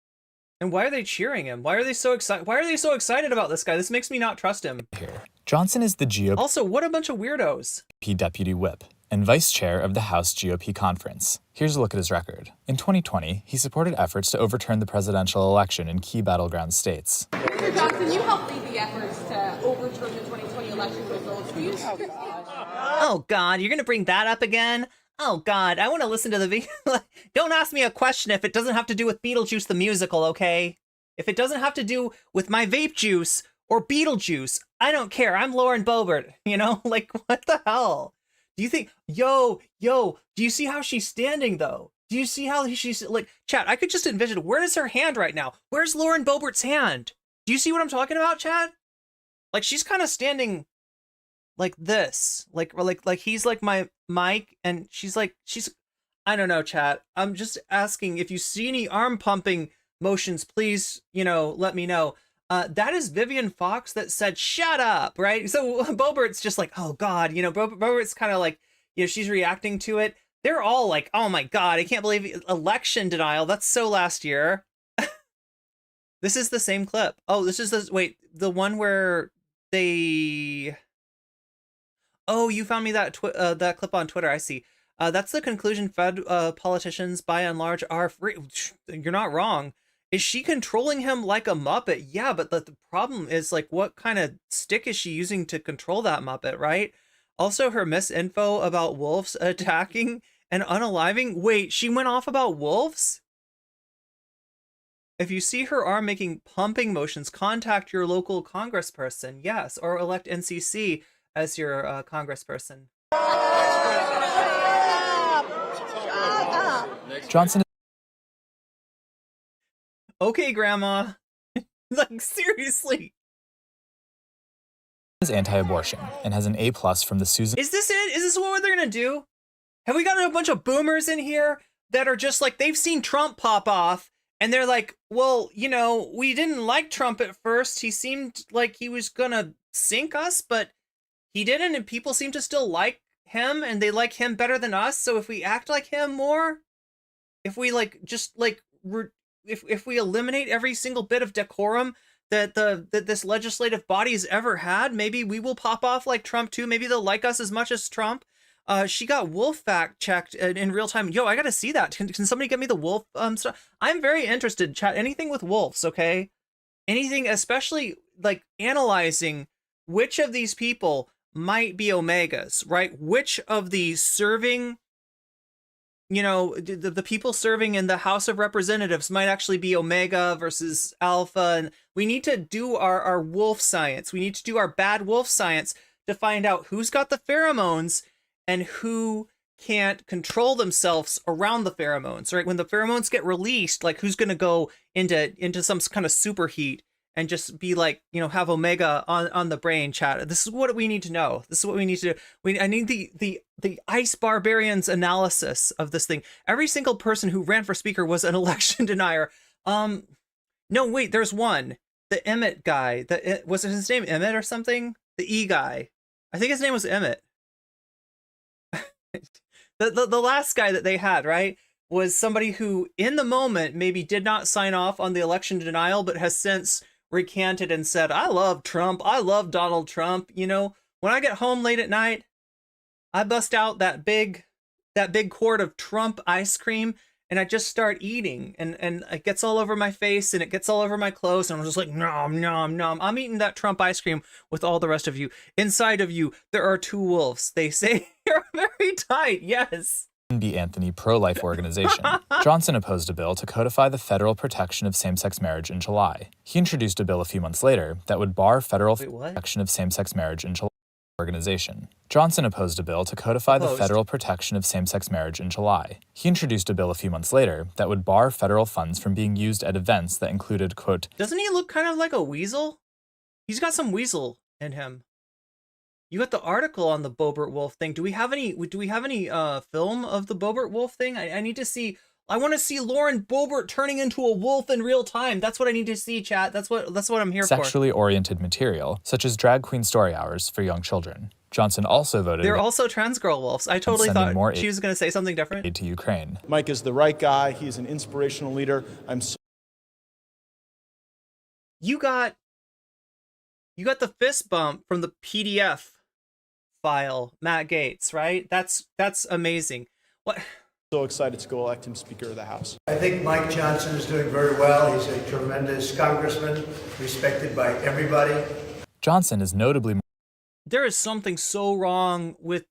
And why are they cheering him? Why are they so excited? Why are they so excited about this guy? This makes me not trust him. here? Johnson is the GOP Also, what a bunch of weirdos. deputy whip and vice chair of the House GOP conference. Here's a look at his record. In 2020, he supported efforts to overturn the presidential election in key battleground states. Mr. Johnson, you helped lead the efforts to overturn the 2020 election results. Will you Oh God, you're gonna bring that up again? Oh God, I want to listen to the video. Don't ask me a question if it doesn't have to do with Beetlejuice the musical, okay? If it doesn't have to do with my vape juice or Beetlejuice, I don't care. I'm Lauren Boebert, Like, what the hell? Do you think, yo, do you see how she's standing, though? Do you see how she's, like, chat, I could just envision, where is her hand right now? Where's Lauren Boebert's hand? Do you see what I'm talking about, chat? Like, she's kind of standing like this, like he's like my mic, and she's I don't know, chat. I'm just asking if you see any arm pumping motions, please, let me know. That is Vivian Fox that said, shut up, right? So Boebert's just like, oh God, Boebert's kind of like, she's reacting to it. They're all like, oh my God, I can't believe election denial. That's so last year. This is the same clip. Oh, this is the one where they. Oh, you found me that that clip on Twitter. I see. That's the conclusion. Fed politicians, by and large, are free. You're not wrong. Is she controlling him like a Muppet? Yeah, but the problem is, like, what kind of stick is she using to control that Muppet, right? Also, her misinfo about wolves attacking and unaliving. Wait, she went off about wolves? If you see her arm making pumping motions, contact your local congressperson. Yes, or elect NCC as your congressperson. Johnson Okay, Grandma. Like, seriously. is anti-abortion and has an A+ from the Susan. Is this it? Is this what they're gonna do? Have we got a bunch of boomers in here that are just like, they've seen Trump pop off and they're like, well, you know, we didn't like Trump at first. He seemed like he was gonna sink us, but he didn't, and people seem to still like him, and they like him better than us. So if we act like him more, if we if we eliminate every single bit of decorum that this legislative body's ever had, maybe we will pop off like Trump too. Maybe they'll like us as much as Trump. She got wolf fact checked in real time. Yo, I gotta see that. Can somebody get me the wolf stuff? I'm very interested. Chat anything with wolves, okay? Anything, especially like analyzing which of these people might be omegas, right? Which of the serving, you know, the people serving in the House of Representatives might actually be omega versus alpha. And we need to do our wolf science. We need to do our bad wolf science to find out who's got the pheromones and who can't control themselves around the pheromones, right? When the pheromones get released, like, who's going to go into some kind of superheat and just be like, you know, have omega on the brain. Chat. This is what we need to know. This is what we need to do. I need the ice barbarians analysis of this thing. Every single person who ran for speaker was an election denier. No, wait, there's one. The Emmett guy. Was it his name Emmett or something? The E guy. I think his name was Emmett. The last guy that they had, right, was somebody who in the moment maybe did not sign off on the election denial, but has since recanted and said, I love Trump. I love Donald Trump. You know, when I get home late at night, I bust out that big quart of Trump ice cream and I just start eating, and it gets all over my face and it gets all over my clothes, and I'm just like, nom, nom, nom. I'm eating that Trump ice cream with all the rest of you. Inside of you, there are two wolves. They say you're very tight. Yes. B. Anthony pro-life organization. Johnson opposed a bill to codify the federal protection of same-sex marriage in July. He introduced a bill a few months later that would bar federal protection of same-sex marriage in July. Organization. Johnson opposed a bill to codify the federal protection of same-sex marriage in July. He introduced a bill a few months later that would bar federal funds from being used at events that included, quote, doesn't he look kind of like a weasel? He's got some weasel in him. You got the article on the Boebert wolf thing. Do we have any film of the Boebert wolf thing? I need to see. I want to see Lauren Boebert turning into a wolf in real time. That's what I need to see, chat. That's what I'm here for. Sexually oriented material, such as drag queen story hours for young children. Johnson also voted. They're also trans girl wolves. I totally thought she was going to say something different. Aid to Ukraine. Mike is the right guy. He's an inspirational leader. You got the fist bump from the PDF file, Matt Gaetz, right? That's amazing. What? So excited to go elect him Speaker of the House. I think Mike Johnson is doing very well. He's a tremendous congressman, respected by everybody. Johnson is notably. There is something so wrong with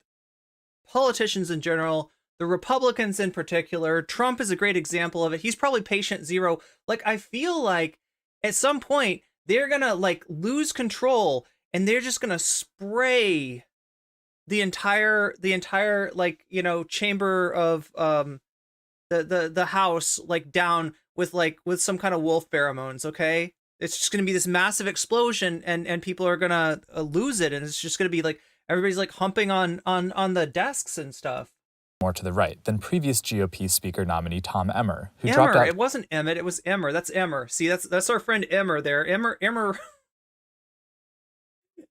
politicians in general, the Republicans in particular. Trump is a great example of it. He's probably patient zero. Like, I feel like at some point they're gonna like lose control and they're just gonna spray the entire like, you know, chamber of the house like down with some kind of wolf pheromones. Okay, it's just gonna be this massive explosion and people are gonna lose it, and it's just gonna be like everybody's like humping on the desks and stuff. More to the right than previous GOP Speaker nominee Tom Emmer, who Emmer, dropped out. It wasn't Emmett, it was Emmer. That's Emmer. See, that's our friend Emmer there. Emmer.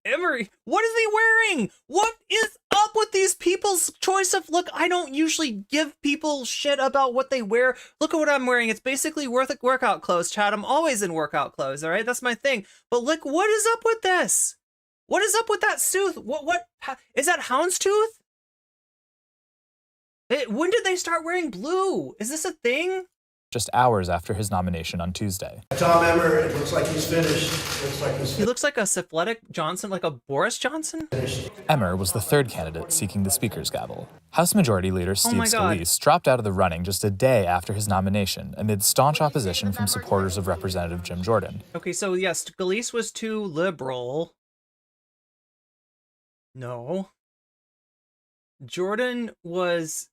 Emmer, what is he wearing? What is up with these people people's choice of look. I don't usually give people shit about what they wear. Look at what I'm wearing. It's basically workout clothes, Chad. I'm always in workout clothes, all right? That's my thing. But look, what is up with this? What is up with that suit? What is that, houndstooth? When did they start wearing blue? Is this a thing? Just hours after his nomination on Tuesday. Tom Emmer, it looks like he's finished. He looks like a syphilitic Johnson, like a Boris Johnson. Emmer was the third candidate seeking the Speaker's gavel. House Majority Leader Steve Scalise dropped out of the running just a day after his nomination amid staunch opposition from supporters of Representative Jim Jordan. Okay, so yes, Scalise was too liberal. No. Jordan was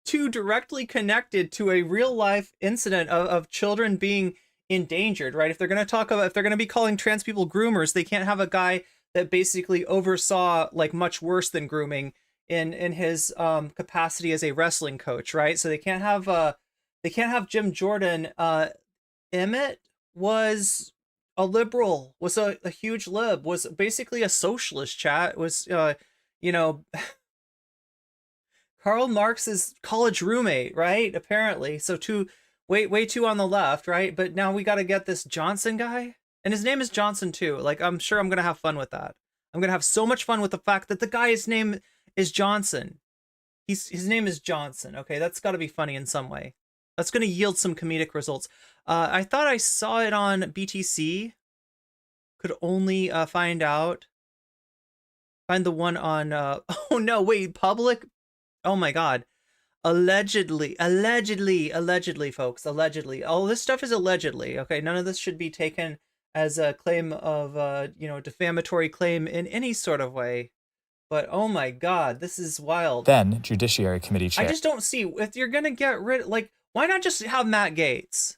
too directly connected to a real life incident of children being endangered, right? If they're going to be calling trans people groomers, they can't have a guy that basically oversaw like much worse than grooming in his capacity as a wrestling coach, right? So they can't have Jim Jordan. Emmett was a liberal, was a huge lib, was basically a socialist, chat, was Karl Marx's college roommate, right? Apparently. So way too on the left, right? But now we got to get this Johnson guy. And his name is Johnson too. Like, I'm sure I'm going to have fun with that. I'm going to have so much fun with the fact that the guy's name is Johnson. His name is Johnson. Okay, that's got to be funny in some way. That's going to yield some comedic results. I thought I saw it on BTC. Could only find the one on, oh no, wait, public. Oh my God. Allegedly, folks, allegedly. All this stuff is allegedly, okay? None of this should be taken as a claim of, defamatory claim in any sort of way. But oh my God, this is wild. Then, Judiciary Committee Chair. I just don't see, if you're gonna get rid, like, why not just have Matt Gaetz?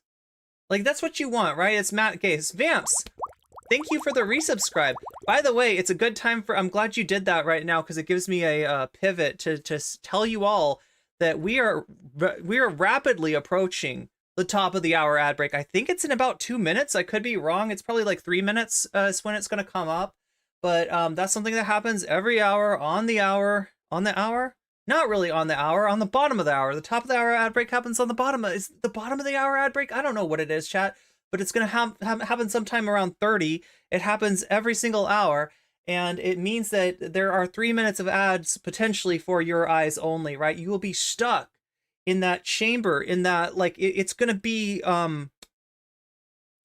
Like, that's what you want, right? It's Matt Gaetz. Vamps, thank you for the resubscribe. By the way, it's a good time I'm glad you did that right now, because it gives me a pivot to tell you all that we are rapidly approaching the top of the hour ad break. I think it's in about 2 minutes. I could be wrong. It's probably like 3 minutes is when it's going to come up. But that's something that happens every hour, on the hour. Not really on the hour, on the bottom of the hour. The top of the hour ad break happens on the bottom. Is the bottom of the hour ad break? I don't know what it is, chat. But it's going to happen sometime around 30. It happens every single hour, and it means that there are 3 minutes of ads potentially for your eyes only, right? You will be stuck in that chamber, in that, like, it's going to be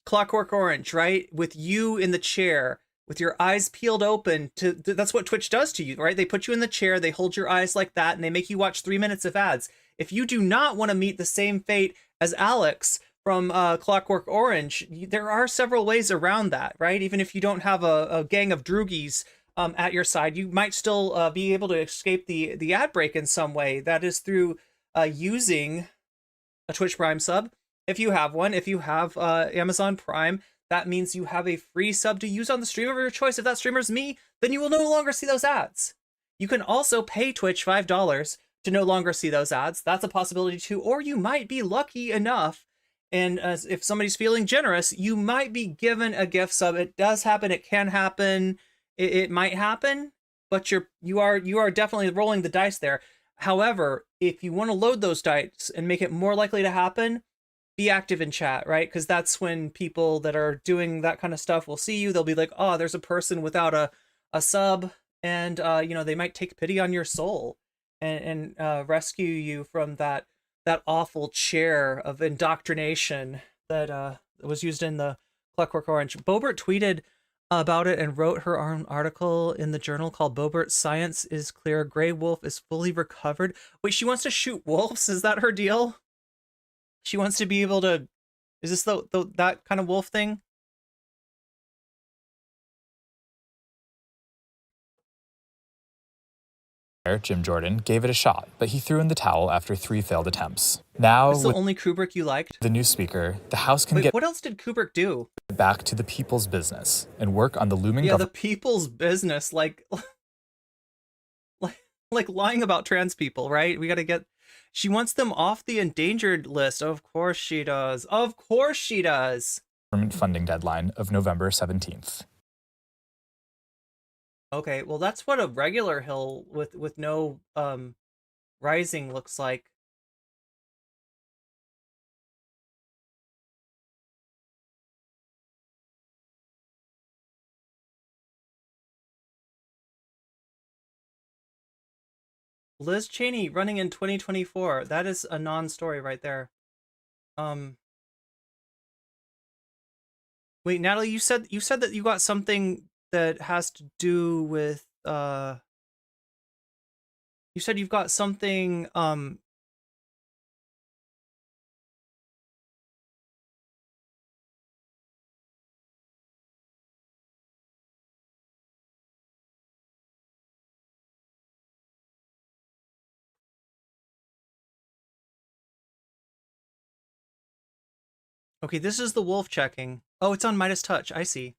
Clockwork Orange, right? With you in the chair, with your eyes peeled open. That's what Twitch does to you, right? They put you in the chair, they hold your eyes like that, and they make you watch 3 minutes of ads. If you do not want to meet the same fate as Alex from Clockwork Orange, there are several ways around that, right? Even if you don't have a gang of droogies at your side, you might still be able to escape the ad break in some way. That is through using a Twitch Prime sub. If you have one, if you have Amazon Prime, that means you have a free sub to use on the stream of your choice. If that streamer is me, then you will no longer see those ads. You can also pay Twitch $5 to no longer see those ads. That's a possibility too. Or you might be lucky enough, and if somebody's feeling generous, you might be given a gift sub. It does happen. It can happen. It might happen, but you are definitely rolling the dice there. However, if you want to load those dice and make it more likely to happen, be active in chat, right? Because that's when people that are doing that kind of stuff will see you. They'll be like, oh, there's a person without a sub, and they might take pity on your soul and rescue you from that awful chair of indoctrination that was used in the Clockwork Orange. Boebert tweeted about it and wrote her own article in the journal called Boebert Science is Clear, Grey Wolf is Fully Recovered. Wait, she wants to shoot wolves? Is that her deal? She wants to be able to... Is this that kind of wolf thing? Jim Jordan gave it a shot, but he threw in the towel after 3 failed attempts. Now, That's the only Kubrick you liked? The new speaker, the House can get what else did Kubrick do? Back to the people's business and work on the looming the people's business, like lying about trans people, right? We got to get... She wants them off the endangered list. Of course she does. Of course she does. Government funding deadline of November 17th. Okay, well that's what a regular hill with no rising looks like. Liz Cheney running in 2024. That is a non-story right there. Wait, Natalie, you said that you got something that has to do with you said you've got something okay, this is the wolf checking. Oh, it's on Midas Touch. I see.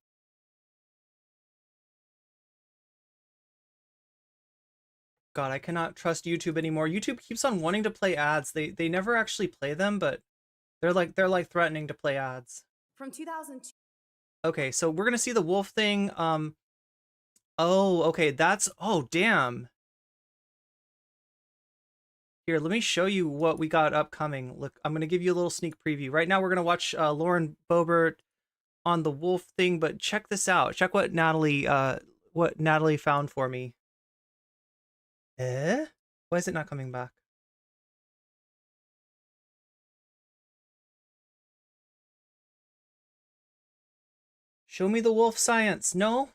God, I cannot trust YouTube anymore. YouTube keeps on wanting to play ads. They never actually play them, but they're like threatening to play ads. From 2002. Okay, so we're gonna see the wolf thing. Oh, okay, that's oh damn. Here, let me show you what we got upcoming. Look, I'm gonna give you a little sneak preview. Right now, we're gonna watch Lauren Boebert on the wolf thing, but check this out. Check what Natalie found for me. Eh? Why is it not coming back? Show me the wolf science. No?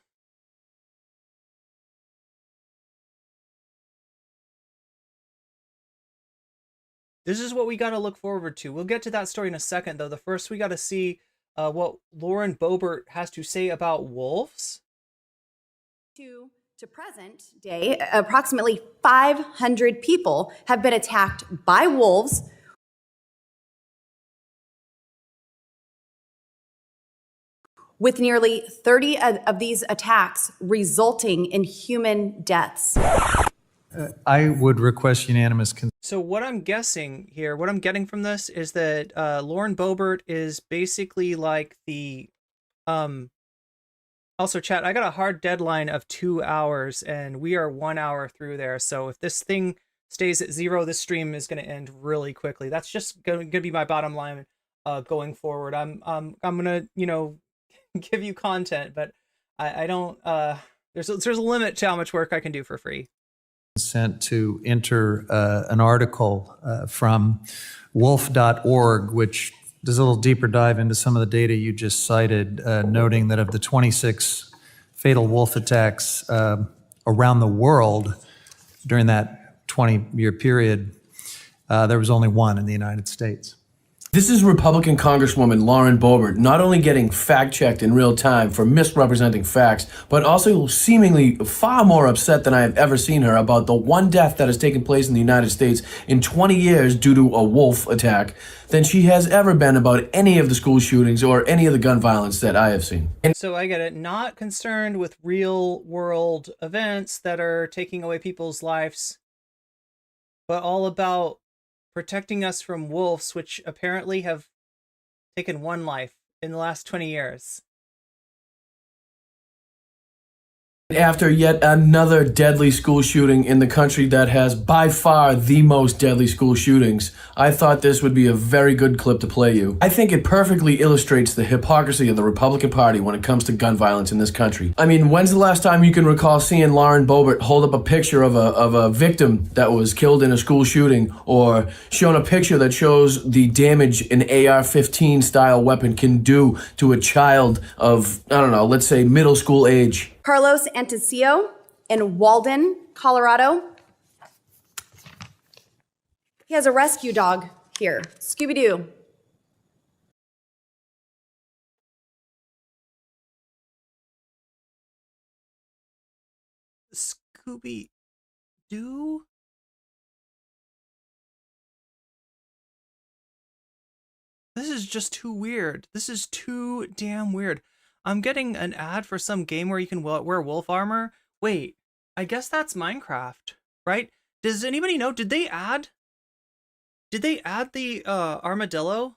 This is what we got to look forward to. We'll get to that story in a second, though. The first, we got to see what Lauren Boebert has to say about wolves. To present day, approximately 500 people have been attacked by wolves, with nearly 30 of these attacks resulting in human deaths. I would request unanimous consent. So what I'm guessing here, what I'm getting from this is that Lauren Boebert is basically like the also, chat, I got a hard deadline of 2 hours, and we are 1 hour through there. So if this thing stays at 0, this stream is going to end really quickly. That's just going to be my bottom line going forward. I'm going to, you know, give you content, but I don't. There's a limit to how much work I can do for free. Consent to enter an article from wolf.org, which does a little deeper dive into some of the data you just cited, noting that of the 26 fatal wolf attacks around the world during that 20-year period, there was only one in the United States. This is Republican Congresswoman Lauren Boebert not only getting fact-checked in real time for misrepresenting facts, but also seemingly far more upset than I have ever seen her about the one death that has taken place in the United States in 20 years due to a wolf attack than she has ever been about any of the school shootings or any of the gun violence that I have seen. So I get it. Not concerned with real-world events that are taking away people's lives, but all about protecting us from wolves, which apparently have taken one life in the last 20 years. After yet another deadly school shooting in the country that has by far the most deadly school shootings, I thought this would be a very good clip to play you. I think it perfectly illustrates the hypocrisy of the Republican Party when it comes to gun violence in this country. I mean, when's the last time you can recall seeing Lauren Boebert hold up a picture of a victim that was killed in a school shooting, or shown a picture that shows the damage an AR-15 style weapon can do to a child of, I don't know, let's say middle school age? Carlos Anticio in Walden, Colorado. He has a rescue dog here, Scooby-Doo. Scooby-Doo? This is just too weird. This is too damn weird. I'm getting an ad for some game where you can wear wolf armor. Wait, I guess that's Minecraft, right? Does anybody know? Did they add the armadillo?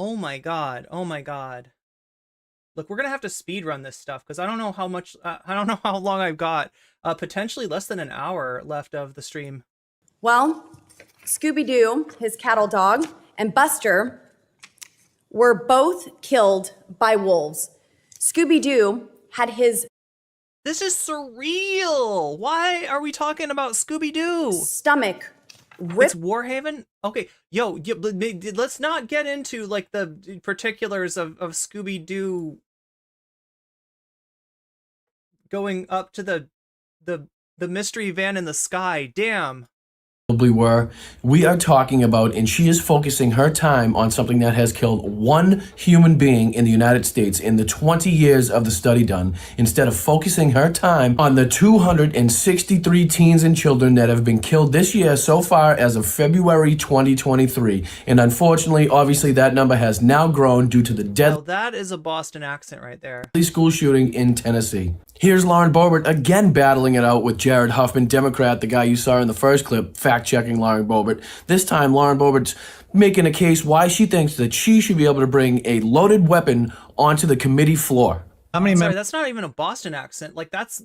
Oh my god. Oh my god. Look, we're gonna have to speed run this stuff because I don't know how much. I don't know how long I've got. Potentially less than an hour left of the stream. Well, Scooby-Doo, his cattle dog, and Buster were both killed by wolves. Scooby-Doo had his... This is surreal. Why are we talking about Scooby-Doo? Stomach ripped. It's Warhaven? Okay, yo, let's not get into like the particulars of Scooby-Doo going up to the mystery van in the sky. Damn. Probably were. We are talking about, and she is focusing her time on something that has killed one human being in the United States in the 20 years of the study done, instead of focusing her time on the 263 teens and children that have been killed this year so far as of February 2023. And unfortunately, obviously, that number has now grown due to the deadly that is a Boston accent right there. school shooting in Tennessee. Here's Lauren Boebert again battling it out with Jared Huffman, Democrat, the guy you saw in the first clip, fact-checking Lauren Boebert. This time, Lauren Boebert's making a case why she thinks that she should be able to bring a loaded weapon onto the committee floor. Sorry, that's not even a Boston accent. Like that's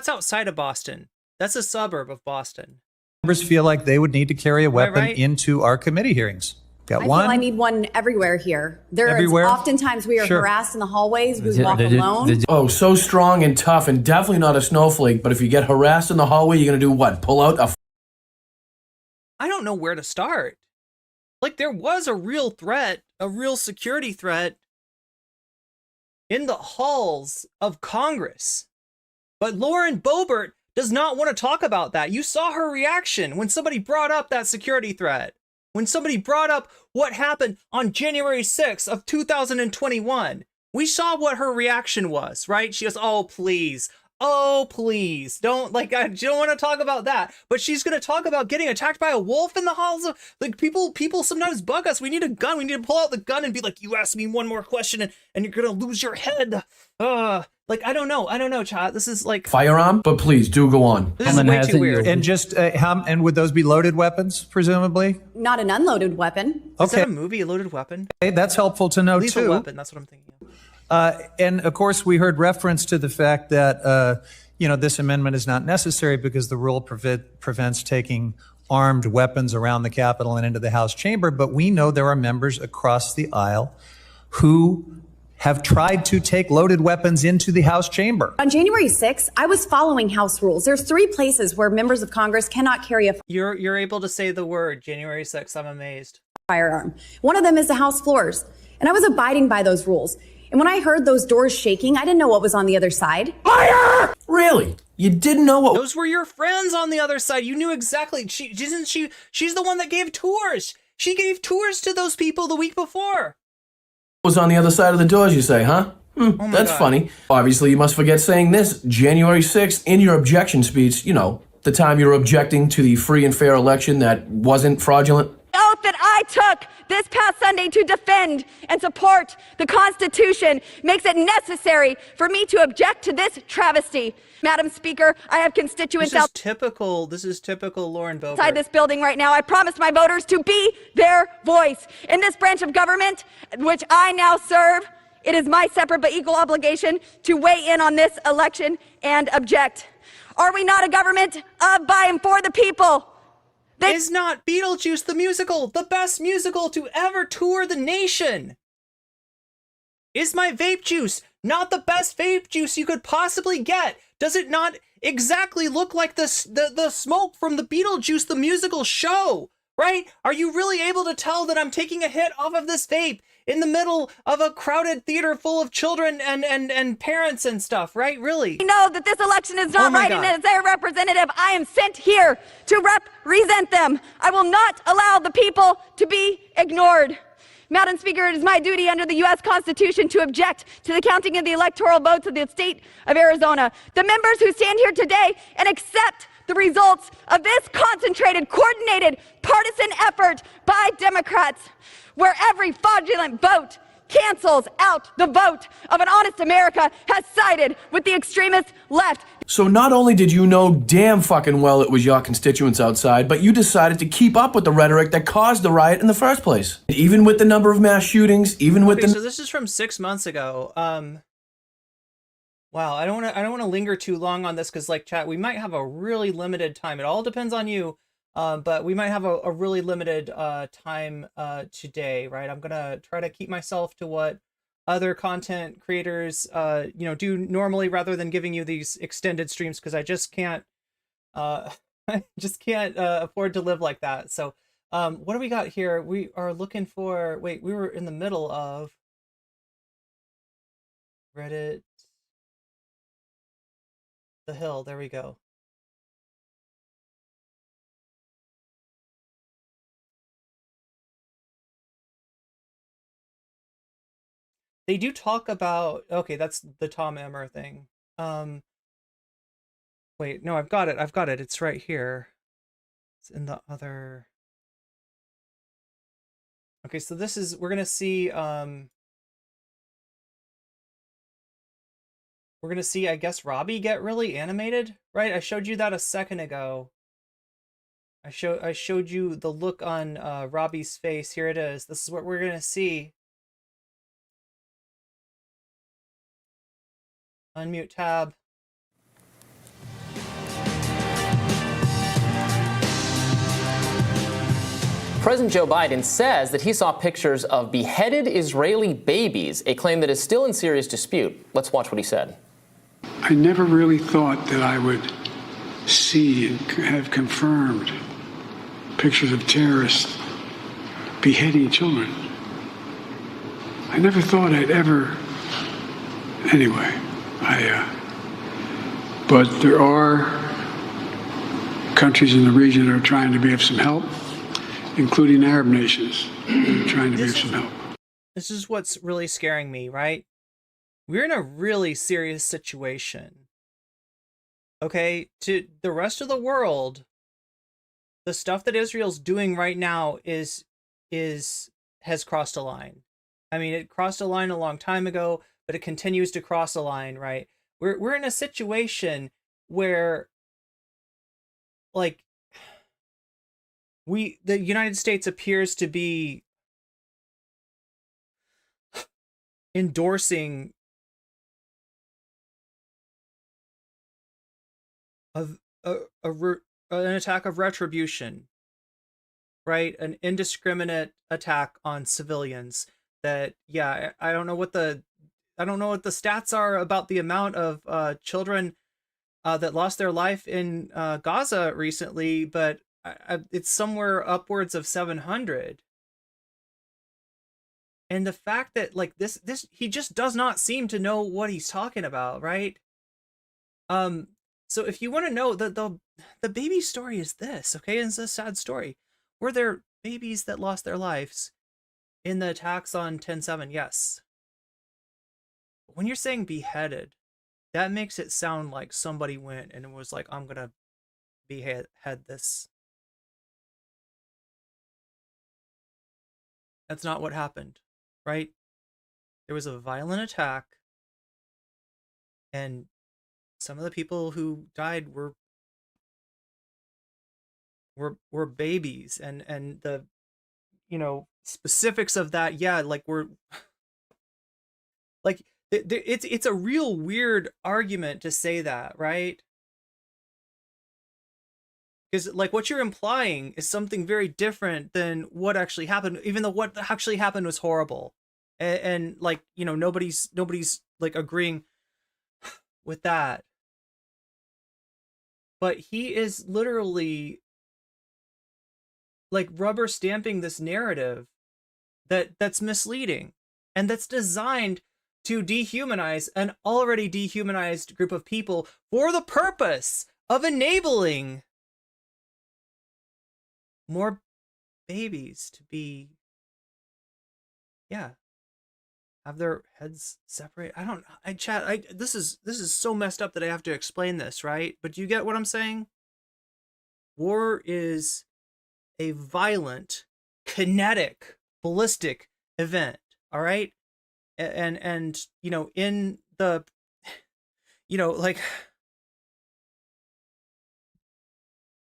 outside of Boston. That's a suburb of Boston. Members feel like they would need to carry a weapon into our committee hearings. Got I one. feel I need one everywhere here. Everywhere? Oftentimes we are Sure. harassed in the hallways. We walk alone. Oh, so strong and tough and definitely not a snowflake. But if you get harassed in the hallway, you're going to do what? Pull out a... I don't know where to start. Like there was a real threat, a real security threat in the halls of Congress. But Lauren Boebert does not want to talk about that. You saw her reaction when somebody brought up that security threat. When somebody brought up what happened on January 6th of 2021, we saw what her reaction was, right? She goes, oh, please, don't, like, I don't want to talk about that. But she's going to talk about getting attacked by a wolf in the halls of, like, people sometimes bug us. We need a gun. We need to pull out the gun and be like, you ask me one more question and you're going to lose your head. Like, I don't know, chat. This is like firearm, but please do go on. This is way too weird. And just and would those be loaded weapons, presumably? Not an unloaded weapon. Is that a movie, a loaded weapon? Okay, that's helpful to know Lethal too. weapon, that's what I'm thinking of. And of course, we heard reference to the fact that this amendment is not necessary because the rule prevents taking armed weapons around the Capitol and into the House chamber. But we know there are members across the aisle who have tried to take loaded weapons into the House chamber. On January 6th, I was following House rules. There's 3 places where members of Congress cannot carry a You're able to say the word January 6th. I'm amazed. firearm. One of them is the House floors. And I was abiding by those rules. And when I heard those doors shaking, I didn't know what was on the other side. Fire! Really? You didn't know what... Those were your friends on the other side. You knew exactly. She's the one that gave tours. She gave tours to those people the week before. was on the other side of the doors, you say, huh? That's God. funny. Obviously, you must forget saying this. January 6th, in your objection speech, the time you were objecting to the free and fair election that wasn't fraudulent. Oath that I took this past Sunday to defend and support the Constitution makes it necessary for me to object to this travesty. Madam Speaker, I have constituents This is typical Lauren Boebert. outside this building right now. I promised my voters to be their voice. In this branch of government, which I now serve, it is my separate but equal obligation to weigh in on this election and object. Are we not a government of, by, and for the people? Is not Beetlejuice the musical the best musical to ever tour the nation? Is my vape juice not the best vape juice you could possibly get? Does it not exactly look like the smoke from the Beetlejuice the musical show? Right? Are you really able to tell that I'm taking a hit off of this vape in the middle of a crowded theater full of children and parents and stuff, right? Really? I know that this election is not right and as their representative, I am sent here to represent them. I will not allow the people to be ignored. Madam Speaker, it is my duty under the U.S. Constitution to object to the counting of the electoral votes of the state of Arizona. The members who stand here today and accept the results of this concentrated, coordinated, partisan effort by Democrats, where every fraudulent vote cancels out the vote of an honest America, has sided with the extremist left. So not only did you know damn fucking well it was your constituents outside, but you decided to keep up with the rhetoric that caused the riot in the first place. Even with the number of mass shootings, even with So this is from 6 months ago. Wow, I don't want to linger too long on this because, like, chat, we might have a really limited time. It all depends on you, but we might have a really limited time today, right? I'm gonna try to keep myself to what other content creators, do normally, rather than giving you these extended streams, because I just can't, I just can't afford to live like that. So, what do we got here? We are looking for. Wait, we were in the middle of Reddit. The Hill, there we go. They do talk about, okay, that's the Tom Emmer thing. Wait, no, I've got it, it's right here. It's in the other. Okay, so this is, we're gonna see, I guess, Robbie get really animated, right? I showed you that a second ago. I showed you the look on Robbie's face. Here it is. This is what we're gonna see. Unmute tab. President Joe Biden says that he saw pictures of beheaded Israeli babies, a claim that is still in serious dispute. Let's watch what he said. I never really thought that I would see and have confirmed pictures of terrorists beheading children. I never thought I'd ever, anyway, but there are countries in the region that are trying to be of some help, including Arab nations that are trying to be of some help. This is what's really scaring me, right? We're in a really serious situation. Okay, to the rest of the world, the stuff that Israel's doing right now has crossed a line. I mean, it crossed a line a long time ago, but it continues to cross a line, right? We're in a situation where, like, the United States appears to be endorsing an attack of retribution, right? An indiscriminate attack on civilians. That, yeah, I don't know what the stats are about the amount of children that lost their life in Gaza recently, but it's somewhere upwards of 700. And the fact that, like, this he just does not seem to know what he's talking about, right? So if you want to know, the baby story is this, okay? It's a sad story. Were there babies that lost their lives in the attacks on 10/7? Yes. But when you're saying beheaded, that makes it sound like somebody went and it was like, I'm gonna behead this. That's not what happened, right? There was a violent attack, and some of the people who died were babies, and the specifics of that, yeah, like, we're like, it's a real weird argument to say that, right? Because, like, what you're implying is something very different than what actually happened, even though what actually happened was horrible, and like, nobody's like agreeing with that. But he is literally, like, rubber stamping this narrative that's misleading and that's designed to dehumanize an already dehumanized group of people for the purpose of enabling more babies to be, yeah, have their heads separate. This is so messed up that I have to explain this, right? But do you get what I'm saying? War is a violent, kinetic, ballistic event, all right? And in the, like,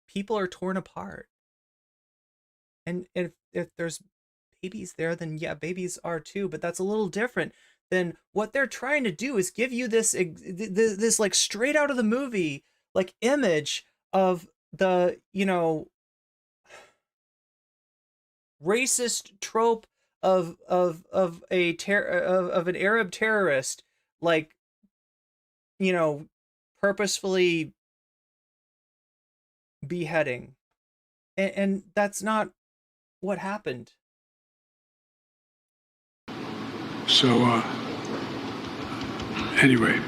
people are torn apart. And if there's babies there, then yeah, babies are too, but that's a little different. then what they're trying to do is give you this like straight out of the movie like image of the, you know, racist trope of an Arab terrorist, like, you know, purposefully beheading, and that's not what happened. So anyway.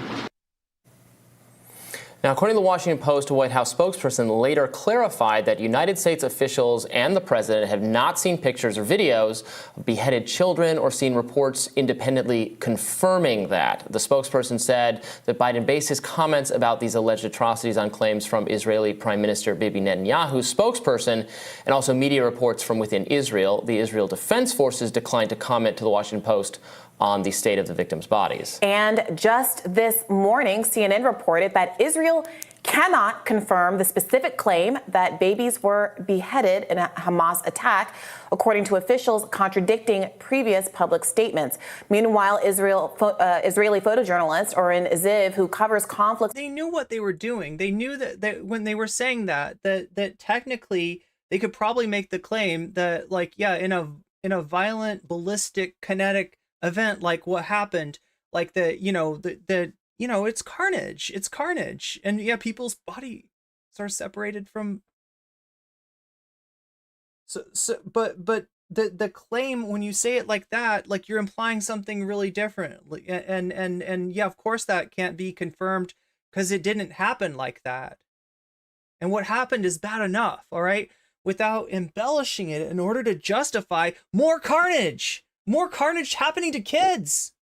Now, according to the Washington Post, a White House spokesperson later clarified that United States officials and the president have not seen pictures or videos of beheaded children or seen reports independently confirming that. The spokesperson said that Biden based his comments about these alleged atrocities on claims from Israeli Prime Minister Bibi Netanyahu's spokesperson and also media reports from within Israel. The Israel Defense Forces declined to comment to the Washington Post on the state of the victims' bodies. And just this morning, CNN reported that Israel cannot confirm the specific claim that babies were beheaded in a Hamas attack, according to officials contradicting previous public statements. Meanwhile, Israeli photojournalist Irene, who covers conflict, they knew what they were doing. They knew that when they were saying that technically they could probably make the claim that, like, yeah, in a violent, ballistic, kinetic event like what happened, like it's carnage, and yeah, people's bodies are separated from. But the claim, when you say it like that, like you're implying something really different, and yeah, of course that can't be confirmed because it didn't happen like that, and what happened is bad enough, all right, without embellishing it in order to justify more carnage happening to kids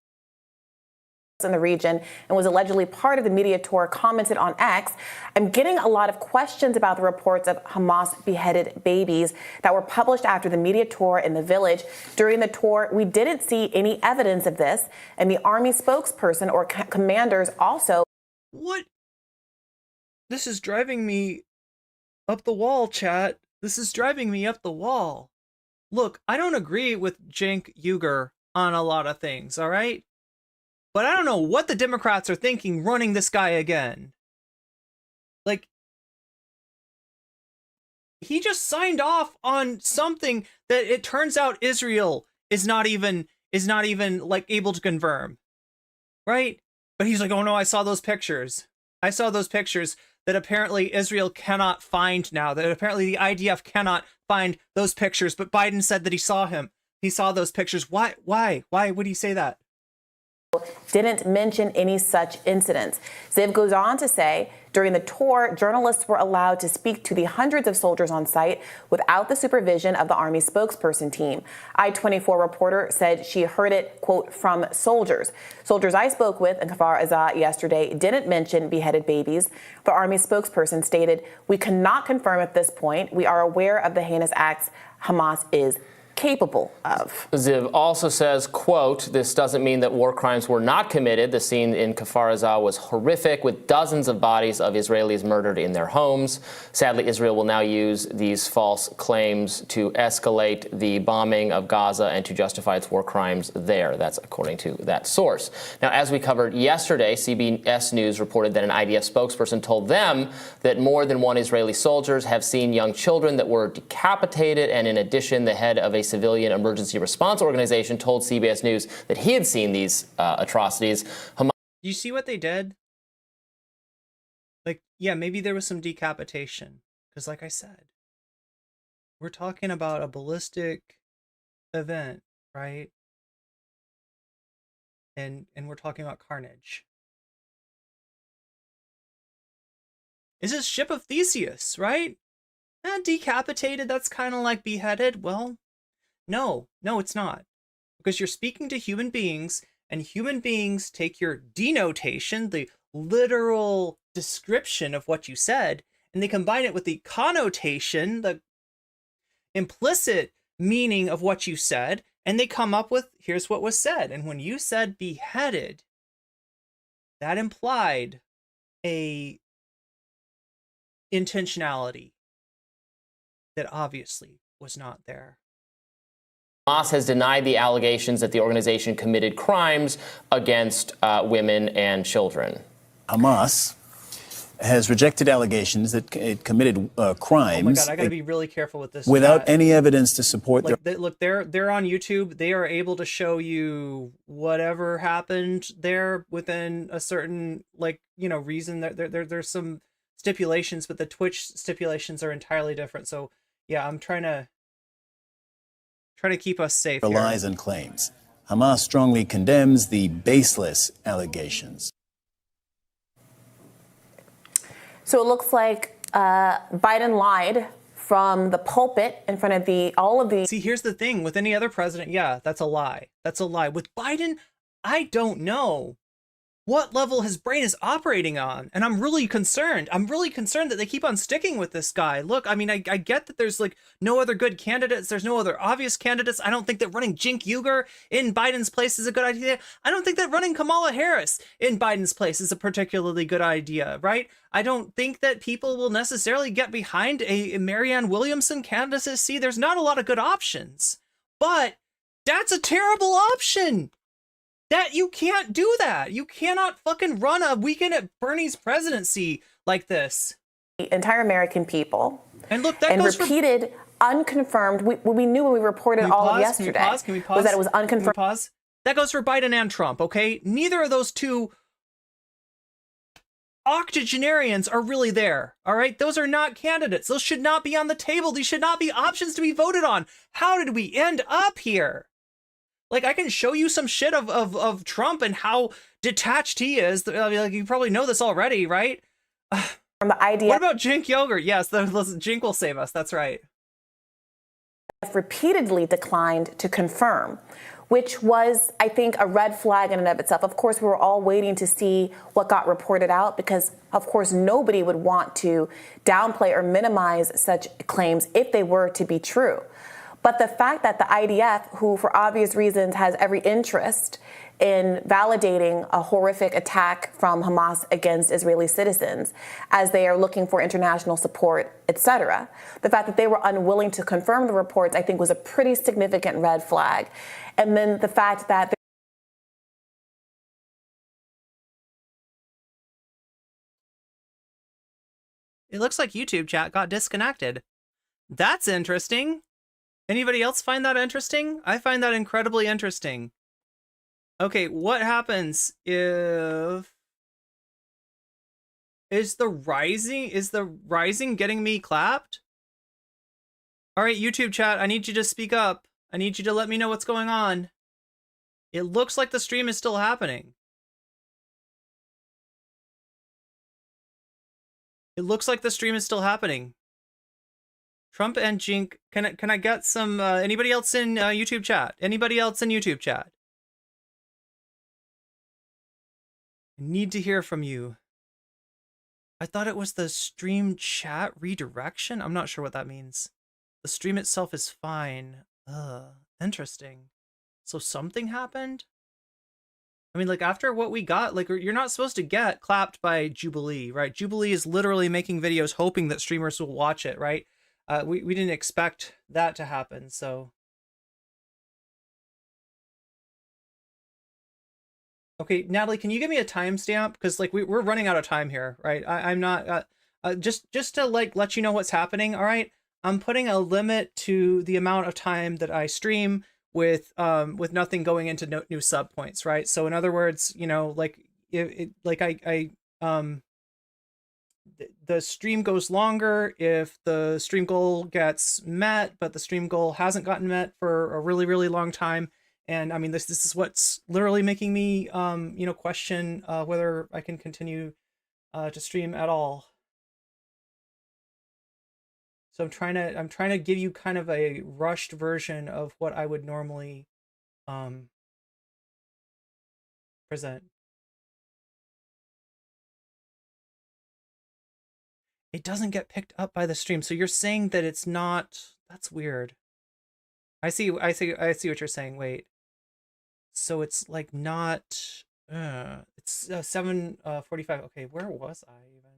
in the region and was allegedly part of the media tour, commented on X, "I'm getting a lot of questions about the reports of Hamas beheaded babies that were published after the media tour in the village. During the tour, we didn't see any evidence of this, and the Army spokesperson or commanders also..." What? This is driving me up the wall, chat. This is driving me up the wall. Look, I don't agree with Cenk Uygur on a lot of things, all right? But I don't know what the Democrats are thinking running this guy again. Like, he just signed off on something that it turns out Israel is not even like able to confirm, right? But he's like, oh no, I saw those pictures. That apparently Israel cannot find now, that apparently the IDF cannot find those pictures, but Biden said that he saw those pictures. Why would he say that? Didn't mention any such incidents. Ziv goes on to say, during the tour, journalists were allowed to speak to the hundreds of soldiers on site without the supervision of the Army spokesperson team. I-24 reporter said she heard it, quote, from soldiers. Soldiers I spoke with in Kfar Aza yesterday didn't mention beheaded babies. The Army spokesperson stated, "We cannot confirm at this point. We are aware of the heinous acts Hamas is capable of." Ziv also says, quote, "This doesn't mean that war crimes were not committed. The scene in Kfar Aza was horrific, with dozens of bodies of Israelis murdered in their homes. Sadly, Israel will now use these false claims to escalate the bombing of Gaza and to justify its war crimes there." That's according to that source. Now, as we covered yesterday, CBS News reported that an IDF spokesperson told them that more than one Israeli soldiers have seen young children that were decapitated, and in addition, the head of a civilian emergency response organization told CBS News that he had seen these atrocities. You see what they did? Like, yeah, maybe there was some decapitation, because like I said, we're talking about a ballistic event, right? And we're talking about carnage. Is this ship of Theseus, right? Decapitated, that's kind of like beheaded. Well, no, it's not. Because you're speaking to human beings, and human beings take your denotation, the literal description of what you said, and they combine it with the connotation, the implicit meaning of what you said, and they come up with, here's what was said. And when you said beheaded, that implied a intentionality that obviously was not there. Hamas has denied the allegations that the organization committed crimes against women and children. Hamas has rejected allegations that it committed crimes. Oh my God, I got to be really careful with this. Without any evidence to support their... Look, they're on YouTube. They are able to show you whatever happened there within a certain, reason. There's some stipulations, but the Twitch stipulations are entirely different. So yeah, I'm trying to keep us safe here. Lies and claims. Hamas strongly condemns the baseless allegations. So it looks like Biden lied from the pulpit in front of all of the... See, here's the thing. With any other president, yeah, that's a lie. That's a lie. With Biden, I don't know what level his brain is operating on. And I'm really concerned. I'm really concerned that they keep on sticking with this guy. Look, I mean, I get that there's no other good candidates. There's no other obvious candidates. I don't think that running Cenk Uygur in Biden's place is a good idea. I don't think that running Kamala Harris in Biden's place is a particularly good idea, right? I don't think that people will necessarily get behind a Marianne Williamson candidacy. See, there's not a lot of good options, but that's a terrible option. That you can't do that. You cannot fucking run a weekend at Bernie's presidency like this. The entire American people. And look, that and goes repeated, unconfirmed. We knew when we reported all of yesterday. Can we pause? Was that it was unconfirmed. Can we pause? That goes for Biden and Trump, okay? Neither of those two octogenarians are really there, all right? Those are not candidates. Those should not be on the table. These should not be options to be voted on. How did we end up here? I can show you some shit of Trump and how detached he is. You probably know this already, right? From the idea. What about Cenk Uygur? Yes, Cenk will save us. That's right. Repeatedly declined to confirm, which was, I think, a red flag in and of itself. Of course, we were all waiting to see what got reported out because, of course, nobody would want to downplay or minimize such claims if they were to be true. But the fact that the IDF, who for obvious reasons has every interest in validating a horrific attack from Hamas against Israeli citizens as they are looking for international support, etc., the fact that they were unwilling to confirm the reports, I think, was a pretty significant red flag. And then the fact that it looks like YouTube chat got disconnected. That's interesting. Anybody else find that interesting? I find that incredibly interesting. Okay, what happens if... Is the rising getting me clapped? All right, YouTube chat, I need you to speak up. I need you to let me know what's going on. It looks like the stream is still happening. It looks like the stream is still happening. Trump and Cenk, can I get some, anybody else in YouTube chat? Anybody else in YouTube chat? I need to hear from you. I thought it was the stream chat redirection. I'm not sure what that means. The stream itself is fine. Interesting. So something happened? I mean, after what we got, you're not supposed to get clapped by Jubilee, right? Jubilee is literally making videos hoping that streamers will watch it, right? We didn't expect that to happen, so. Okay, Natalie, can you give me a timestamp? Because we're running out of time here, right? I'm not just to let you know what's happening. All right, I'm putting a limit to the amount of time that I stream with nothing going into new sub points, right? So in other words, the stream goes longer if the stream goal gets met, but the stream goal hasn't gotten met for a really, really long time. And I mean, this is what's literally making me, question whether I can continue to stream at all. So I'm trying to give you kind of a rushed version of what I would normally present. It doesn't get picked up by the stream. So you're saying that it's not, that's weird. I see what you're saying. Wait. So it's not, it's 7:45. Okay, where was I even?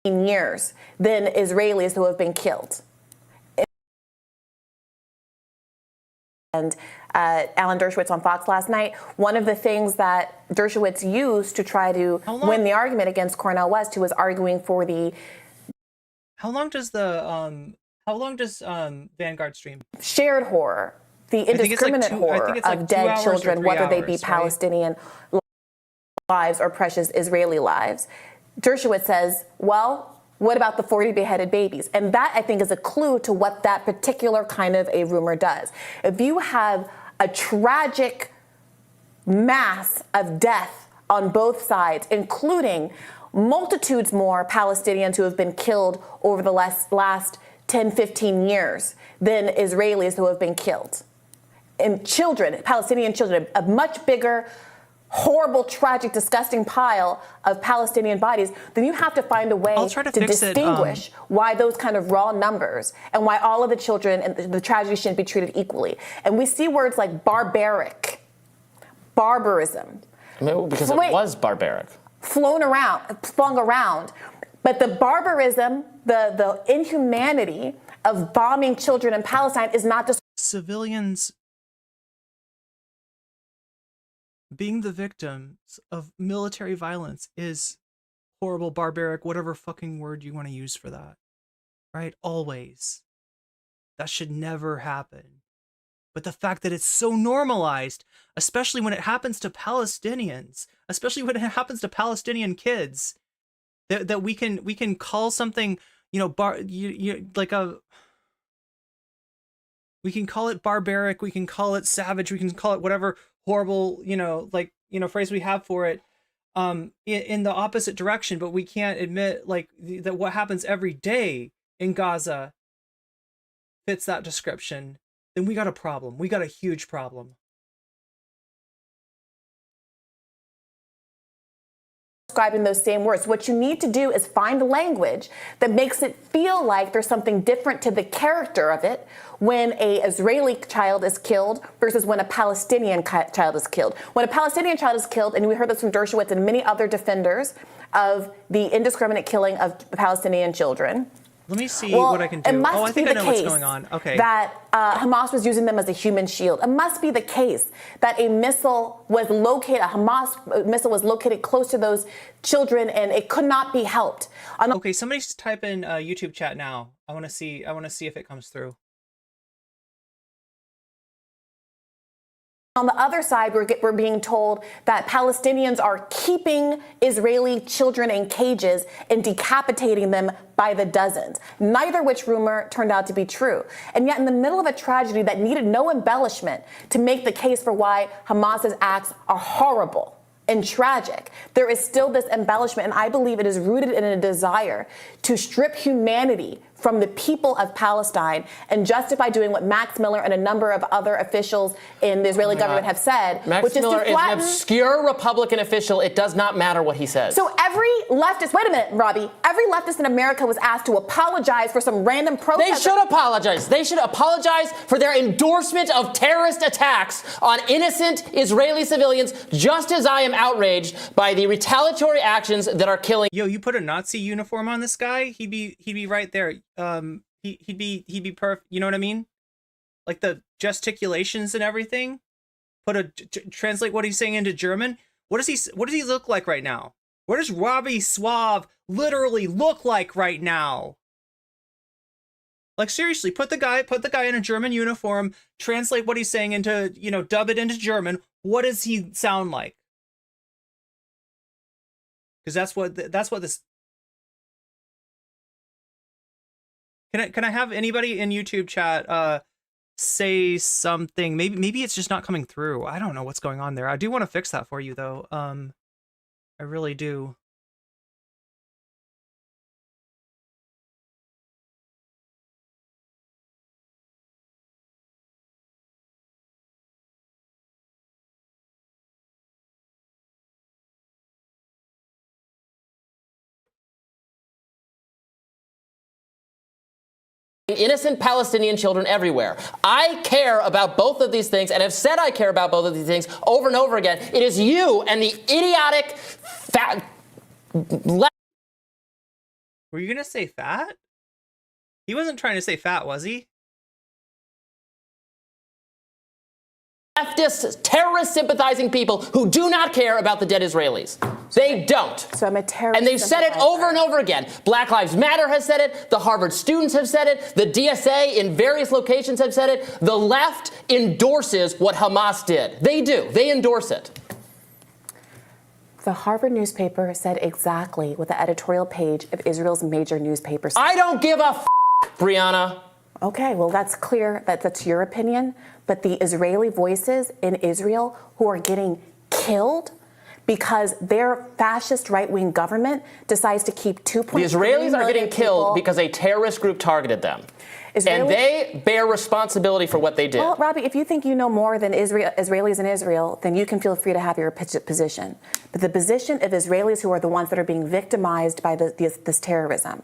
years than Israelis who have been killed. And Alan Dershowitz on Fox last night, one of the things that Dershowitz used to try to win the argument against Cornel West, who was arguing for the... How long does Vanguard stream? Shared horror, the indiscriminate horror of dead children, whether they be Palestinian lives or precious Israeli lives. Dershowitz says, well, what about the 40 beheaded babies? And that, I think, is a clue to what that particular kind of a rumor does. If you have a tragic mass of death on both sides, including multitudes more Palestinians who have been killed over the last 10, 15 years than Israelis who have been killed. And children, Palestinian children, a much bigger, horrible, tragic, disgusting pile of Palestinian bodies, then you have to find a way to distinguish why those kind of raw numbers and why all of the children and the tragedy shouldn't be treated equally. And we see words like barbaric, barbarism. I mean, because it was barbaric. Flung around. But the barbarism, the inhumanity of bombing children in Palestine is not just civilians being the victims of military violence is horrible, barbaric, whatever fucking word you want to use for that, right? Always. That should never happen. But the fact that it's so normalized, especially when it happens to Palestinians, especially when it happens to Palestinian kids, that we can call something, we can call it barbaric, we can call it savage, we can call it whatever horrible, phrase we have for it, in the opposite direction, but we can't admit that what happens every day in Gaza fits that description. Then we got a problem. We got a huge problem. Describing those same words. What you need to do is find language that makes it feel like there's something different to the character of it when an Israeli child is killed versus when a Palestinian child is killed. When a Palestinian child is killed, and we heard this from Dershowitz and many other defenders of the indiscriminate killing of Palestinian children. Let me see what I can do. I think I know what's going on. Okay. That Hamas was using them as a human shield. It must be the case that a missile was located, a Hamas missile was located close to those children, and it could not be helped. Okay, somebody's type in YouTube chat now. I want to see if it comes through. On the other side, we're being told that Palestinians are keeping Israeli children in cages and decapitating them by the dozens, neither which rumor turned out to be true. And yet in the middle of a tragedy that needed no embellishment to make the case for why Hamas's acts are horrible and tragic, there is still this embellishment, and I believe it is rooted in a desire to strip humanity from the people of Palestine and justify doing what Max Miller and a number of other officials in the Israeli government have said, Max Miller is an obscure Republican official. It does not matter what he says. So every leftist, wait a minute, Robbie, every leftist in America was asked to apologize for some random protest. They should apologize. They should apologize for their endorsement of terrorist attacks on innocent Israeli civilians, just as I am outraged by the retaliatory actions that are killing. Yo, you put a Nazi uniform on this guy, he'd be right there. He'd be perfect. You know what I mean? Like the gesticulations and everything. Translate what he's saying into German. What does he look like right now? What does Robbie Suave literally look like right now? Like seriously, put the guy in a German uniform, translate what he's saying into, dub it into German. What does he sound like? Because that's what this. Can I have anybody in YouTube chat say something? Maybe it's just not coming through. I don't know what's going on there. I do want to fix that for you though. I really do. Innocent Palestinian children everywhere. I care about both of these things and have said I care about both of these things over and over again. It is you and the idiotic Were you gonna say fat? He wasn't trying to say fat, was he? Leftist, terrorist sympathizing people who do not care about the dead Israelis. They don't. So I'm a terrorist. And they've said it over and over again. Black Lives Matter has said it. The Harvard students have said it. The DSA in various locations have said it. The left endorses what Hamas did. They do. They endorse it. The Harvard newspaper said exactly what the editorial page of Israel's major newspaper said. I don't give a Brianna. Okay, well, that's clear. That's your opinion. But the Israeli voices in Israel who are getting killed because their fascist right-wing government decides to keep 2.3 million The Israelis are getting killed people. because a terrorist group targeted them. And they bear responsibility for what they did. Well, Robbie, if you think you know more than Israelis in Israel, then you can feel free to have your position. But the position of Israelis who are the ones that are being victimized by this terrorism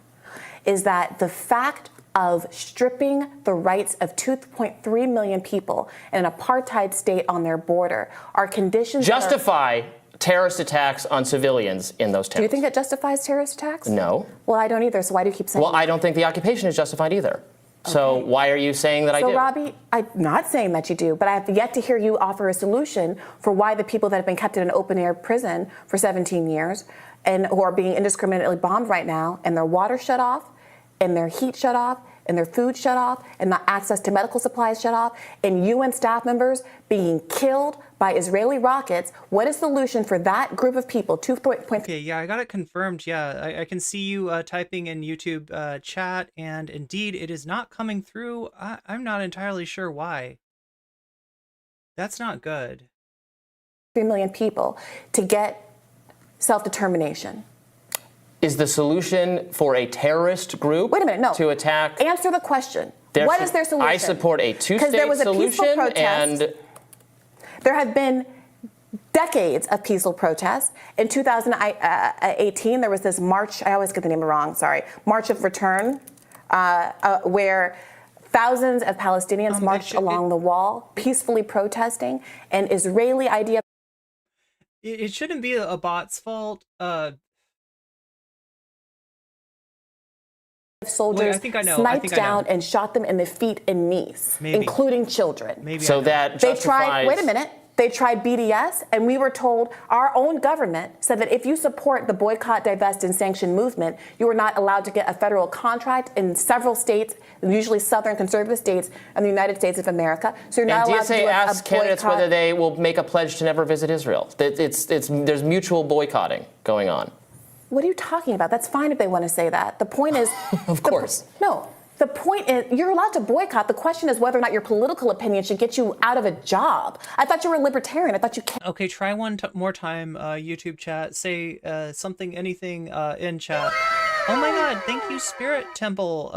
is that the fact of stripping the rights of 2.3 million people in an apartheid state on their border are conditions Justify terrorist attacks on civilians in those towns. Do you think it justifies terrorist attacks? No. Well, I don't either, so why do you keep saying Well, that? I don't think the occupation is justified either. Okay. So why are you saying that I do? So, Robbie, I'm not saying that you do, but I have yet to hear you offer a solution for why the people that have been kept in an open-air prison for 17 years and who are being indiscriminately bombed right now, and their water shut off, and their heat shut off, and their food shut off, and the access to medical supplies shut off, and UN staff members being killed by Israeli rockets. What is the solution for that group of people? Okay, yeah, I got it confirmed. Yeah, I can see you typing in YouTube chat, and indeed, it is not coming through. I'm not entirely sure why. That's not good. 3 million people to get self-determination. Is the solution for a terrorist group to attack? Answer the question. What is their solution? I support a two-state there was a solution. peaceful protest. There have been decades of peaceful protests. In 2018, there was this march, I always get the name wrong, sorry, March of Return, where thousands of Palestinians marched along the wall, peacefully protesting an Israeli idea. It shouldn't be a bot's fault. Soldiers sniped down and shot them in the feet and knees, including children. So that justifies... They tried, wait a minute, they tried BDS, and we were told, our own government said that if you support the boycott, divest, and sanction movement, you are not allowed to get a federal contract in several states, usually southern conservative states in the United States of America. So you're not allowed to do DSA asks candidates whether they will make a pledge to never visit Israel. There's mutual boycotting going on. What are you talking about? That's fine if they want to say that. The point is... Of course. The point is, you're allowed to boycott. The question is whether or not your political opinion should get you out of a job. I thought you were a libertarian. I thought you can't... Okay, try one more time, YouTube chat. Say something, anything in chat. Oh my god, thank you, Spirit Temple.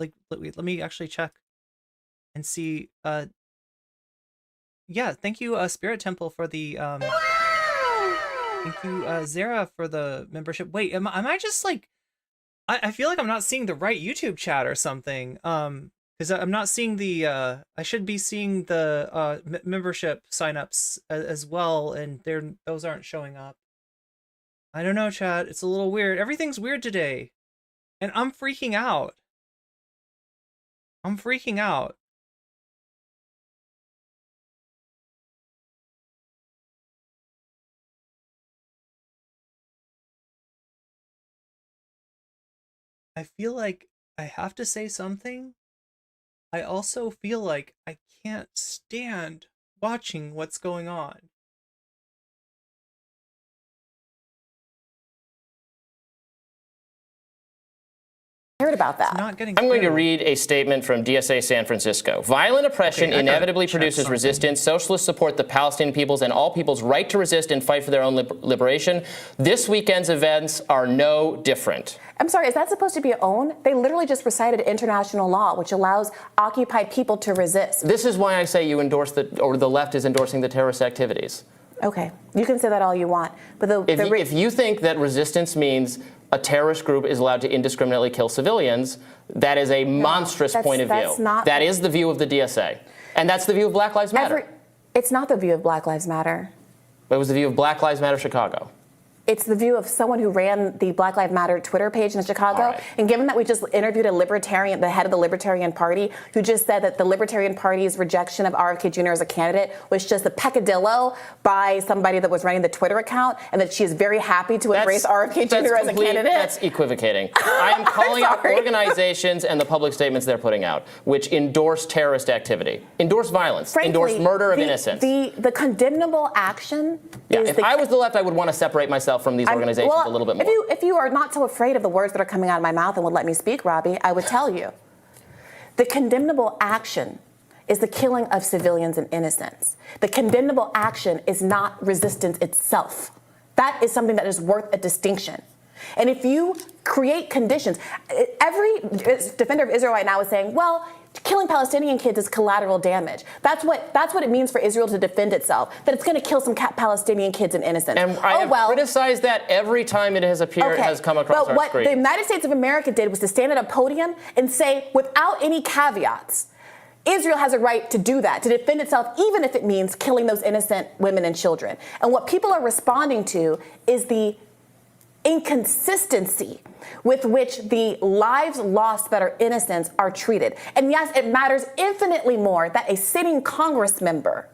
Let me actually check and see. Yeah, thank you, Spirit Temple, for the... Thank you, Zara, for the membership. Wait, am I just like... I feel like I'm not seeing the right YouTube chat or something. Because I'm not seeing the... I should be seeing the membership signups as well, and those aren't showing up. I don't know, chat. It's a little weird. Everything's weird today. And I'm freaking out. I'm freaking out. I feel like I have to say something. I also feel like I can't stand watching what's going on. Heard about that. Not getting I'm going to read a statement from DSA San Francisco. Violent oppression inevitably produces resistance. Socialists support the Palestinian people's and all people's right to resist and fight for their own liberation. This weekend's events are no different. I'm sorry, is that supposed to be own? They literally just recited international law, which allows occupied people to resist. This is why I say you endorse the left is endorsing the terrorist activities. Okay, you can say that all you want, but if you think that resistance means a terrorist group is allowed to indiscriminately kill civilians, that is a monstrous point of view. That is the view of the DSA. And that's the view of Black Lives Matter. It's not the view of Black Lives Matter. It was the view of Black Lives Matter Chicago. It's the view of someone who ran the Black Lives Matter Twitter page in Chicago. Right. And given that we just interviewed a libertarian, the head of the Libertarian Party, who just said that the Libertarian Party's rejection of RFK Jr. as a candidate was just a peccadillo by somebody that was running the Twitter account, and that she is very happy to embrace RFK Jr. as a candidate. That's equivocating. I am calling out organizations and the public statements they're putting out, which endorse terrorist activity, endorse violence, Frankly, endorse murder of innocents. The condemnable action is if I was the left, I would want to separate myself from these organizations a little bit more. If you are not so afraid of the words that are coming out of my mouth and would let me speak, Robbie, I would tell you. The condemnable action is the killing of civilians and innocents. The condemnable action is not resistance itself. That is something that is worth a distinction. And if you create conditions, every defender of Israel right now is saying, well, killing Palestinian kids is collateral damage. That's what it means for Israel to defend itself, that it's going to kill some Palestinian kids and innocents. And I have criticized that every time it has appeared, has come across our screen. But what the United States of America did was to stand at a podium and say, without any caveats, Israel has a right to do that, to defend itself, even if it means killing those innocent women and children. And what people are responding to is the inconsistency with which the lives lost that are innocents are treated. And yes, it matters infinitely more that a sitting Congress member,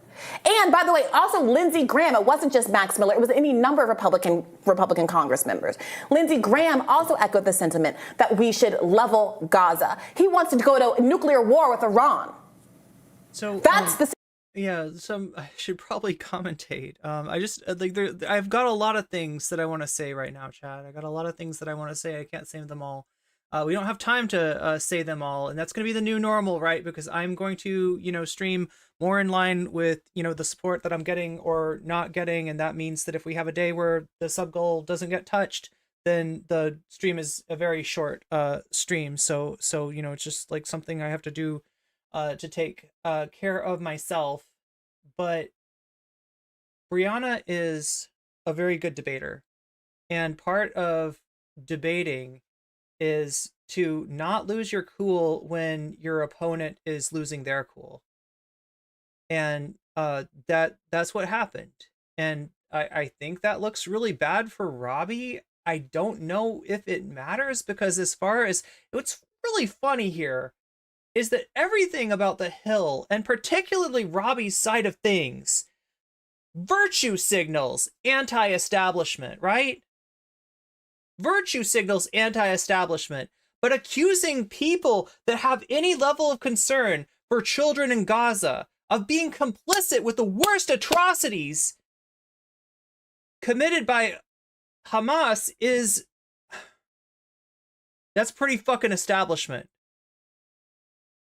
and by the way, also Lindsey Graham, it wasn't just Max Miller, it was any number of Republican Congress members. Lindsey Graham also echoed the sentiment that we should level Gaza. He wants to go to nuclear war with Iran. So that's the yeah, I should probably commentate. I just I've got a lot of things that I want to say right now, Chad. I got a lot of things that I want to say. I can't say them all. We don't have time to say them all, and that's going to be the new normal, right? Because I'm going to, stream more in line with, the support that I'm getting or not getting, and that means that if we have a day where the sub goal doesn't get touched, then the stream is a very short stream. So it's just like something I have to do to take care of myself. But Brianna is a very good debater, and part of debating is to not lose your cool when your opponent is losing their cool, and that's what happened. And I think that looks really bad for Robbie. I don't know if it matters, because as far as what's really funny here is that everything about the Hill, and particularly Robbie's side of things, virtue signals anti-establishment, right? Virtue signals anti-establishment, but accusing people that have any level of concern for children in Gaza of being complicit with the worst atrocities committed by Hamas that's pretty fucking establishment.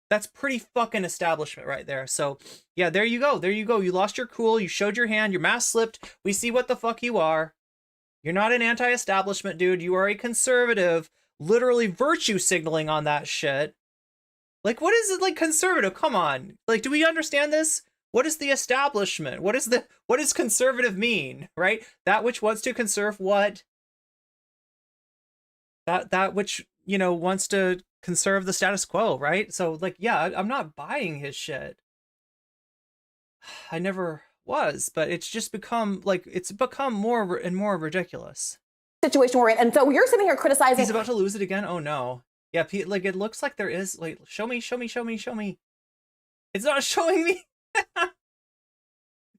That's pretty fucking establishment right there. So yeah, there you go. There you go. You lost your cool. You showed your hand. Your mask slipped. We see what the fuck you are. You're not an anti-establishment dude. You are a conservative, literally virtue signaling on that shit. Like, what is it like conservative? Come on. Like, do we understand this? What is the establishment? What does conservative mean, right? That which wants to conserve what? That which, wants to conserve the status quo, right? So like, yeah, I'm not buying his shit. I never was, but it's just become more and more ridiculous situation we're in. And so you're sitting here criticizing. He's about to lose it again. Oh no. Yeah, like it looks like there is, like, show me. It's not showing me.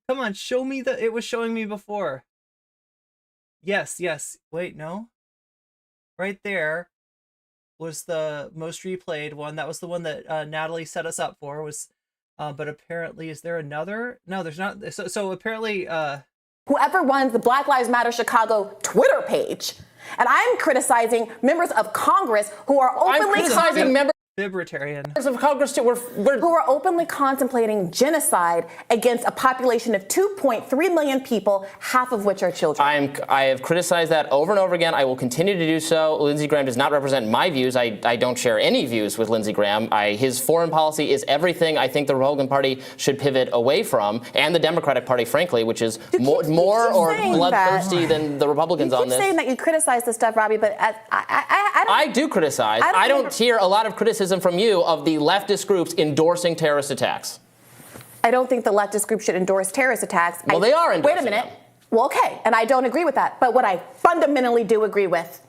Come on, show me that it was showing me before. Yes. Wait, no. Right there was the most replayed one. That was the one that Natalie set us up for. But apparently, is there another? No, there's not. So apparently, whoever runs the Black Lives Matter Chicago Twitter page, and I'm criticizing members of Congress who are openly Libertarian of Congress who are openly contemplating genocide against a population of 2.3 million people, half of which are children. I have criticized that over and over again. I will continue to do so. Lindsey Graham does not represent my views. I don't share any views with Lindsey Graham. His foreign policy is everything I think the Republican Party should pivot away from, and the Democratic Party, frankly, which is more bloodthirsty than the Republicans on this. You keep saying that you criticize this stuff, Robbie, but I do criticize. I don't hear a lot of criticism from you of the leftist groups endorsing terrorist attacks. I don't think the leftist group should endorse terrorist attacks. Well, they are endorsing Wait a minute. them. Well, okay, and I don't agree with that. But what I fundamentally do agree with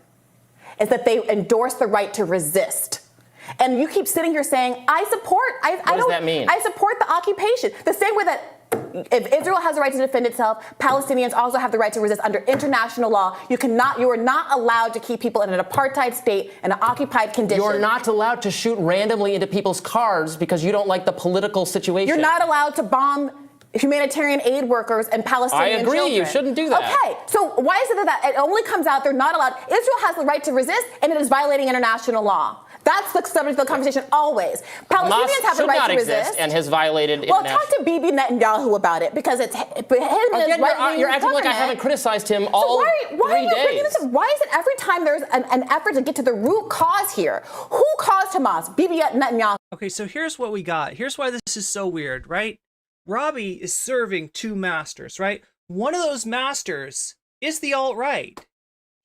is that they endorse the right to resist. And you keep sitting here saying, I support, What does that mean? I support the occupation. The same way that if Israel has the right to defend itself, Palestinians also have the right to resist under international law. You are not allowed to keep people in an apartheid state in an occupied condition. You're not allowed to shoot randomly into people's cars because you don't like the political situation. You're not allowed to bomb humanitarian aid workers and Palestinian children. I agree, you shouldn't do that. Okay, so why is it that it only comes out they're not allowed? Israel has the right to resist, and it is violating international law. That's the subject of the conversation always. Palestinians have the right to resist. And has violated Well, talk to Bibi Netanyahu about it, because it's him and his right-wing You're acting like I haven't criticized him all 3 days. Why is it every time there's an effort to get to the root cause here? Who caused Hamas? Bibi Netanyahu. Okay, so here's what we got. Here's why this is so weird, right? Robbie is serving two masters, right? One of those masters is the alt-right.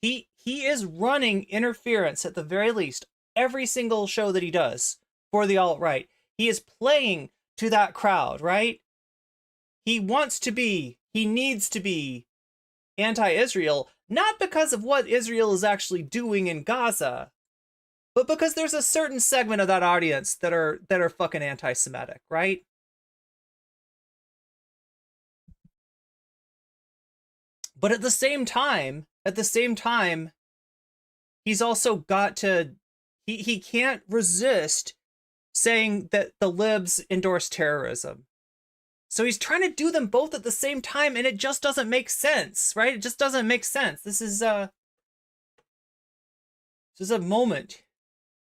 He is running interference, at the very least, every single show that he does for the alt-right. He is playing to that crowd, right? He needs to be anti-Israel, not because of what Israel is actually doing in Gaza, but because there's a certain segment of that audience that are fucking anti-Semitic, right? But at the same time, he's also got to, he can't resist saying that the libs endorse terrorism. So he's trying to do them both at the same time, and it just doesn't make sense, right? It just doesn't make sense. This is a moment.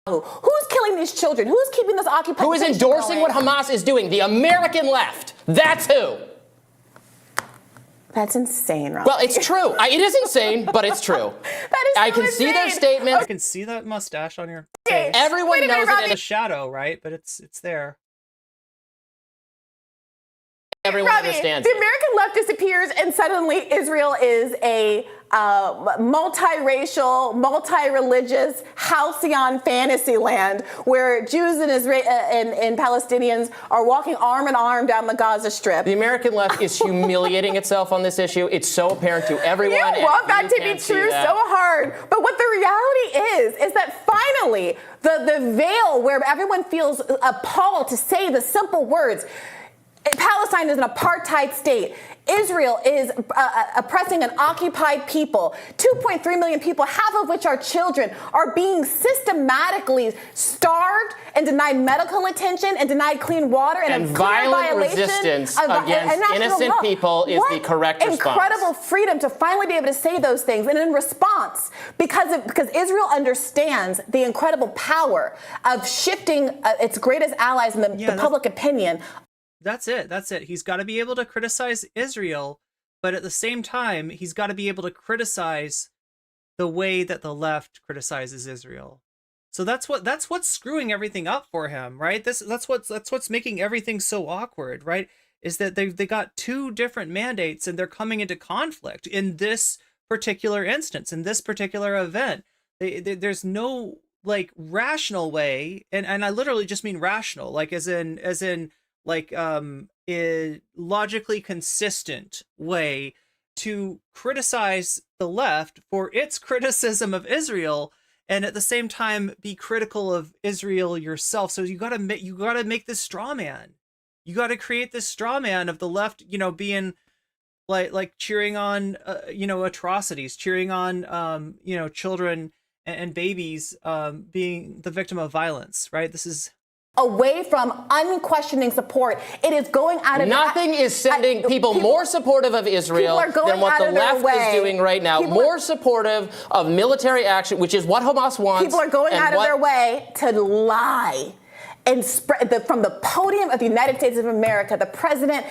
Who's killing these children? Who's keeping this occupation? Who is endorsing what Hamas is doing? The American left. That's who. That's insane, Rob. Well, it's true. It is insane, but it's true. That is I can see their statements. I can see that mustache on your face. Everyone knows it in a shadow, right? But it's there. Everyone Robbie, understands. The American left disappears, and suddenly Israel is a multiracial, multi-religious, halcyon fantasy land where Jews and Palestinians are walking arm in arm down the Gaza Strip. The American left is humiliating itself on this issue. It's so apparent to everyone. You want that to be true so hard. But what the reality is that finally the veil where everyone feels appalled to say the simple words, Palestine is an apartheid state. Israel is oppressing an occupied people. 2.3 million people, half of which are children, are being systematically starved and denied medical attention and denied clean water and violent resistance against innocent people is the correct response. Incredible freedom to finally be able to say those things. And in response, because Israel understands the incredible power of shifting its greatest allies in the public opinion. That's it. He's got to be able to criticize Israel, but at the same time, he's got to be able to criticize the way that the left criticizes Israel. So that's what's screwing everything up for him, right? That's what's making everything so awkward, right? Is that they got two different mandates and they're coming into conflict in this particular instance, in this particular event. There's no like rational way, and I literally just mean rational, like as in like a logically consistent way to criticize the left for its criticism of Israel, and at the same time be critical of Israel yourself. So you gotta make this straw man. You gotta create this straw man of the left, being like cheering on atrocities, cheering on children and babies being the victim of violence, right? This is away from unquestioning support. It is going out of... Nothing is sending people more supportive of Israel than what the left is doing right now. More supportive of military action, which is what Hamas wants. People are going out of their way to lie. And spread from the podium of the United States of America, the president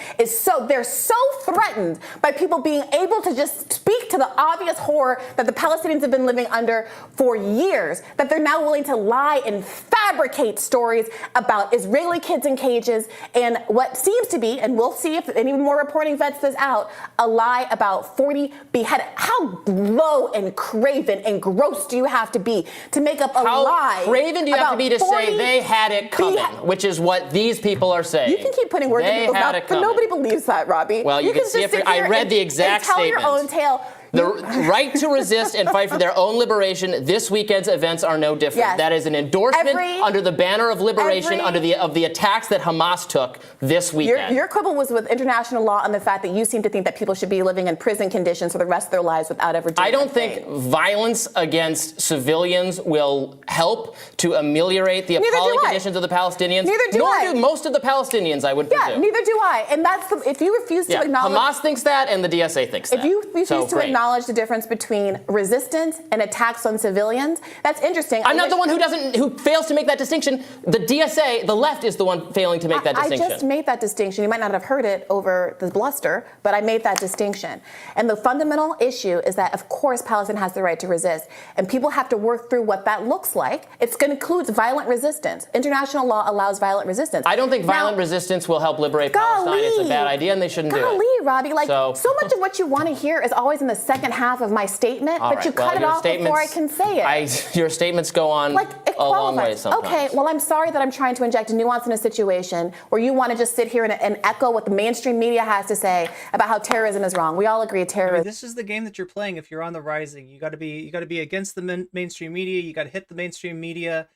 they're so threatened by people being able to just speak to the obvious horror that the Palestinians have been living under for years, that they're now willing to lie and fabricate stories about Israeli kids in cages and what seems to be, and we'll see if any more reporting vets this out, a lie about 40 beheaded. How low and craven and gross do you have to be to make up a lie? How craven do you have to be to say they had it coming? coming, which is what these people are saying. You can keep putting words in people's mouth, but nobody believes that, Robbie. Well, you can see if I read the exact statement. Tell your own tale. The right to resist and fight for their own liberation. This weekend's events are no different. Yes. That is an endorsement under the banner of liberation, under the attacks that Hamas took this weekend. Your quibble was with international law and the fact that you seem to think that people should be living in prison conditions for the rest of their lives without ever doing I don't think violence against civilians will help to ameliorate the appalling conditions of the Palestinians. Neither do Nor do most of the Palestinians, I would presume. Neither do I. And that's if you refuse to acknowledge. Hamas thinks that, and the DSA thinks that. If you refuse to acknowledge the difference between resistance and attacks on civilians, that's interesting. I'm not the one who fails to make that distinction. The DSA, the left, is the one failing to make that distinction. I just made that distinction. You might not have heard it over the bluster, but I made that distinction. And the fundamental issue is that, of course, Palestine has the right to resist, and people have to work through what that looks like. It includes violent resistance. International law allows violent resistance. I don't think violent resistance will help liberate Palestine. It's a bad idea, and they shouldn't do it. Golly, Robbie, so much of what you want to hear is always in the second half of my statement, but you cut it off before I can say it. Your statements go on a long way sometimes. Okay, well, I'm sorry that I'm trying to inject nuance in a situation where you want to just sit here and echo what the mainstream media has to say about how terrorism is wrong. We all agree terrorism. This is the game that you're playing. If you're on the rising, you got to be against the mainstream media. You got to hit the mainstream media.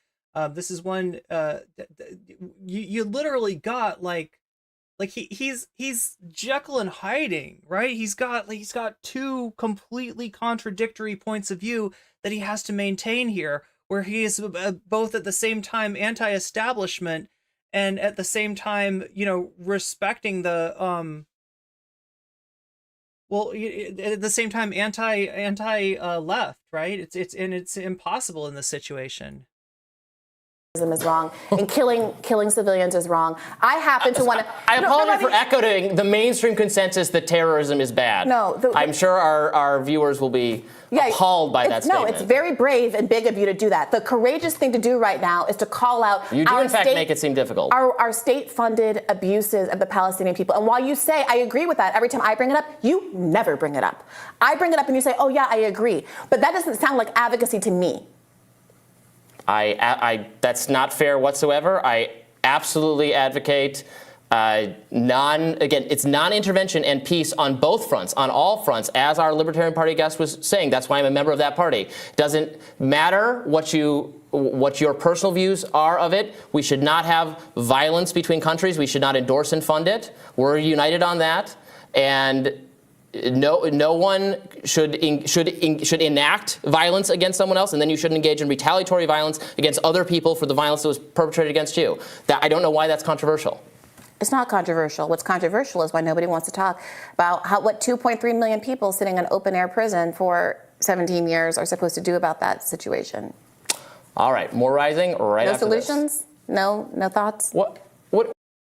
This is one. You literally got he's Jekyll and hiding, right? He's got two completely contradictory points of view that he has to maintain here, where he is both at the same time anti-establishment and at the same time, respecting the at the same time anti left, right? It's impossible in this situation. Is wrong and killing civilians is wrong. I happen to want to. I apologize for echoing the mainstream consensus that terrorism is bad. I'm sure our viewers will be appalled by that statement. No, it's very brave and big of you to do that. The courageous thing to do right now is to call out. You do in fact make it seem difficult. Our state-funded abuses of the Palestinian people. And while you say I agree with that, every time I bring it up, you never bring it up. I bring it up and you say, oh yeah, I agree. But that doesn't sound like advocacy to me. That's not fair whatsoever. I absolutely advocate it's non-intervention and peace on both fronts, on all fronts, as our Libertarian Party guest was saying. That's why I'm a member of that party. Doesn't matter what your personal views are of it. We should not have violence between countries. We should not endorse and fund it. We're united on that. And no one should enact violence against someone else, and then you shouldn't engage in retaliatory violence against other people for the violence that was perpetrated against you. I don't know why that's controversial. It's not controversial. What's controversial is why nobody wants to talk about what 2.3 million people sitting in open air prison for 17 years are supposed to do about that situation. All right, more rising right after this. No solutions? No thoughts? What?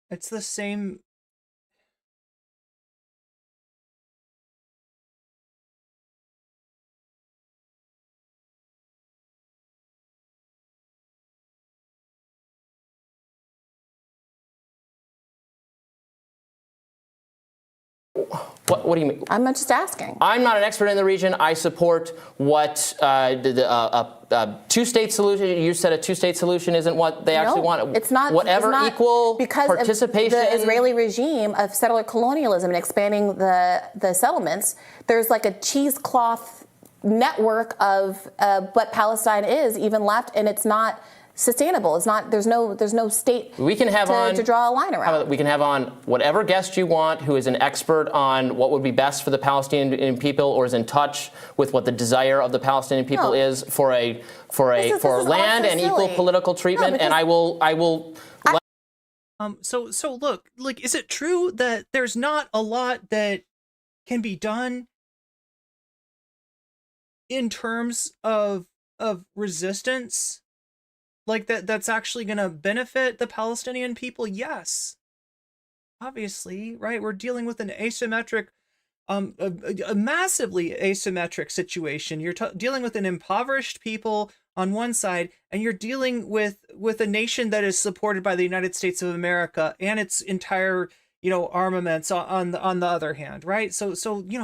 It's the same. What do you mean? I'm just asking. I'm not an expert in the region. I support what two-state solution. You said a two-state solution isn't what they actually want. It's not. Whatever it's not, equal because participation. Of the Israeli regime of settler colonialism and expanding the settlements, there's like a cheesecloth network of what Palestine is even left, and it's not sustainable. It's not. There's no state. We can have to draw a line around. We can have on whatever guest you want, who is an expert on what would be best for the Palestinian people, or is in touch with what the desire of the Palestinian people is for land and equal political treatment. And I will. So look, is it true that there's not a lot that can be done in terms of resistance? That's actually going to benefit the Palestinian people? Yes. Obviously, right? We're dealing with an asymmetric, a massively asymmetric situation. You're dealing with an impoverished people on one side, and you're dealing with a nation that is supported by the United States of America and its entire, armaments on the other hand, right? So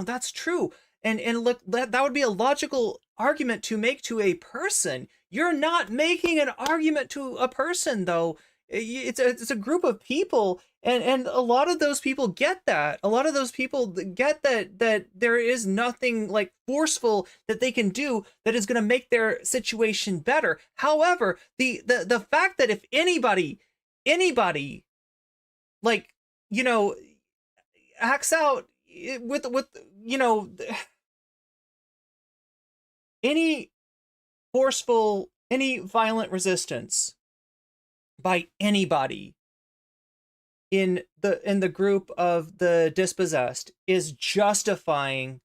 that's true. And look, that would be a logical argument to make to a person. You're not making an argument to a person, though. it's a group of people, and a lot of those people get that. A lot of those people get that there is nothing like forceful that they can do that is going to make their situation better. However, the fact that if anybody like, you know, acts out with you know, any forceful, any violent resistance by anybody in the group of the dispossessed is justifying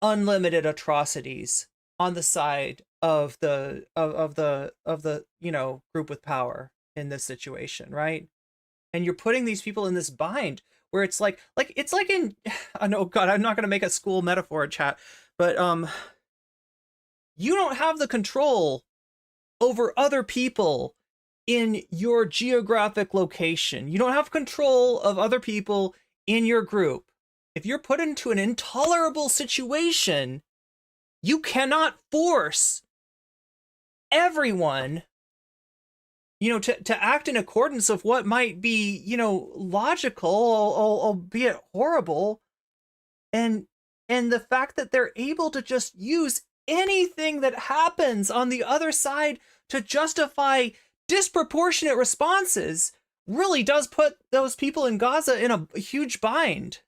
unlimited atrocities on the side of the you know, group with power in this situation, right? And you're putting these people in this bind where it's like it's like in, I know, God, I'm not going to make a school metaphor chat, but you don't have the control over other people in your geographic location. You don't have control of other people in your group. If you're put into an intolerable situation, you cannot force everyone, you know, to act in accordance of what might be, you know, logical, albeit horrible. And the fact that they're able to just use anything that happens on the other side to justify disproportionate responses really does put those people in Gaza in a huge bind.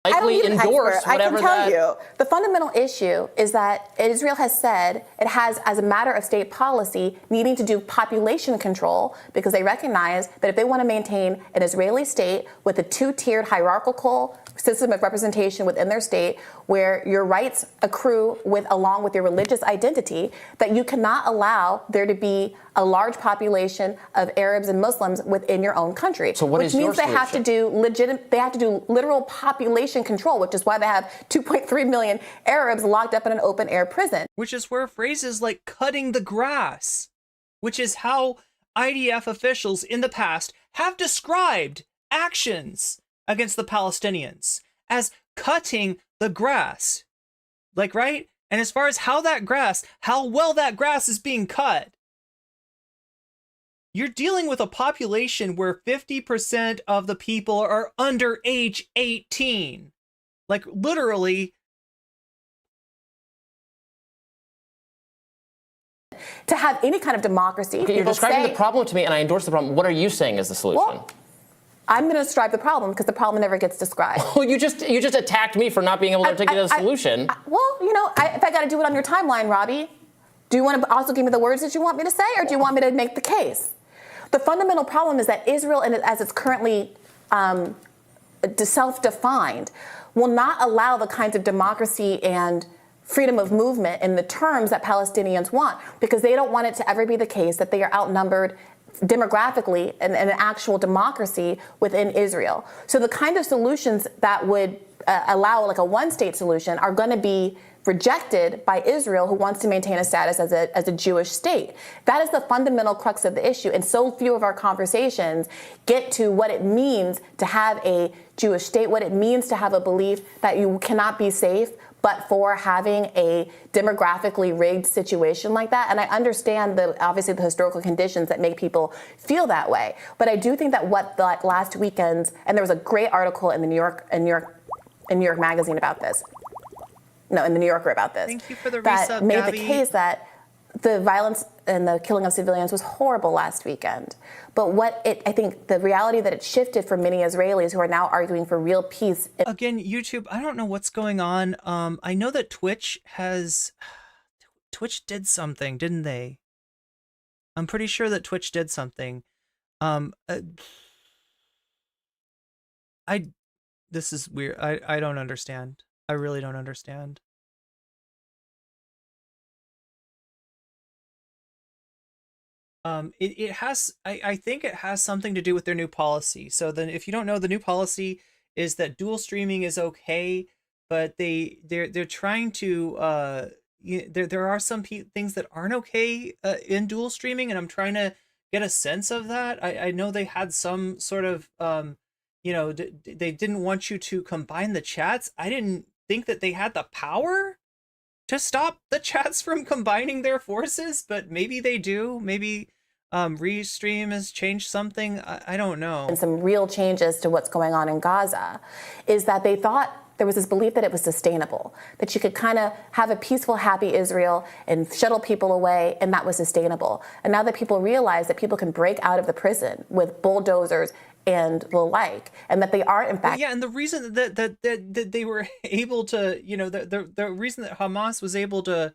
I endorse whatever I can tell you, the fundamental issue is that Israel has said it has, as a matter of state policy, needing to do population control because they recognize that if they want to maintain an Israeli state with a two-tiered hierarchical system of representation within their state where your rights accrue along with your religious identity, that you cannot allow there to be a large population of Arabs and Muslims within your own country. So what which is your means they have to do literal population control, which is why they have 2.3 million Arabs locked up in an open air prison. Which is where phrases like cutting the grass, which is how IDF officials in the past have described actions against the Palestinians as cutting the grass. Like, right? And as far as how well that grass is being cut, you're dealing with a population where 50% of the people are under age 18. Like, literally. To have any kind of democracy. Okay, you're describing the problem to me, and I endorse the problem. What are you saying is the solution? Well, I'm going to describe the problem because the problem never gets described. Well, you just attacked me for not being able to articulate a solution. Well, you know, if I got to do it on your timeline, Robbie, do you want to also give me the words that you want me to say, or do you want me to make the case? The fundamental problem is that Israel, as it's currently self-defined, will not allow the kinds of democracy and freedom of movement in the terms that Palestinians want, because they don't want it to ever be the case that they are outnumbered demographically in an actual democracy within Israel. So the kind of solutions that would allow like a one-state solution are going to be rejected by Israel, who wants to maintain a status as a Jewish state. That is the fundamental crux of the issue, and so few of our conversations get to what it means to have a Jewish state, what it means to have a belief that you cannot be safe but for having a demographically rigged situation like that. And I understand obviously the historical conditions that make people feel that way. But I do think that last weekend's, and there was a great article in the New York Magazine about this. No, in the New Yorker about this. Thank you for the that resub, made Gabby. the case that the violence and the killing of civilians was horrible last weekend. But I think the reality that it shifted for many Israelis who are now arguing for real peace. Again, YouTube, I don't know what's going on. I know that Twitch did something, didn't they? I'm pretty sure that Twitch did something. This is weird. I don't understand. I really don't understand. It has, I think it has something to do with their new policy. So then if you don't know, the new policy is that dual streaming is okay, but they're trying to, there are some things that aren't okay in dual streaming, and I'm trying to get a sense of that. I know they had some sort of, they didn't want you to combine the chats. I didn't think that they had the power to stop the chats from combining their forces, but maybe they do. Maybe Restream has changed something. I don't know. And some real changes to what's going on in Gaza is that they thought there was this belief that it was sustainable, that you could kind of have a peaceful, happy Israel and shuttle people away, and that was sustainable. And now that people realize that people can break out of the prison with bulldozers and the like, and that they are in fact. Yeah, and the reason that they were able to, the reason that Hamas was able to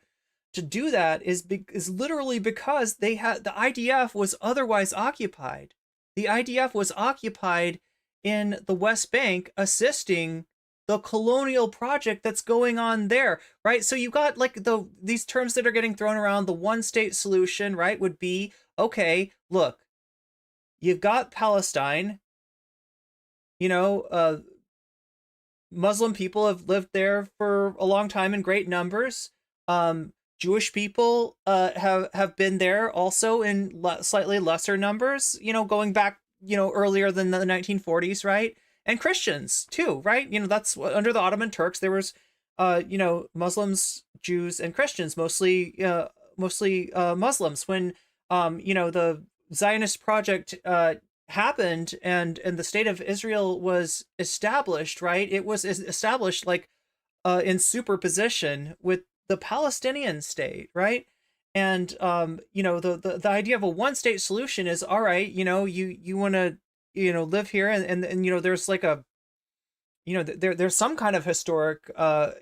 do that is literally because they had the IDF was otherwise occupied. The IDF was occupied in the West Bank, assisting the colonial project that's going on there, right? So you got like these terms that are getting thrown around. The one-state solution, right, would be, okay, look, you've got Palestine. Muslim people have lived there for a long time in great numbers. Jewish people have been there also in slightly lesser numbers, going back, earlier than the 1940s, right? And Christians too, right? That's what, under the Ottoman Turks, there was, Muslims, Jews, and Christians, mostly Muslims. When, the Zionist project happened and the state of Israel was established, right? It was established like in superposition with the Palestinian state, right? And the idea of a one-state solution is, all right, you want to live here, and there's like a there's some kind of historic a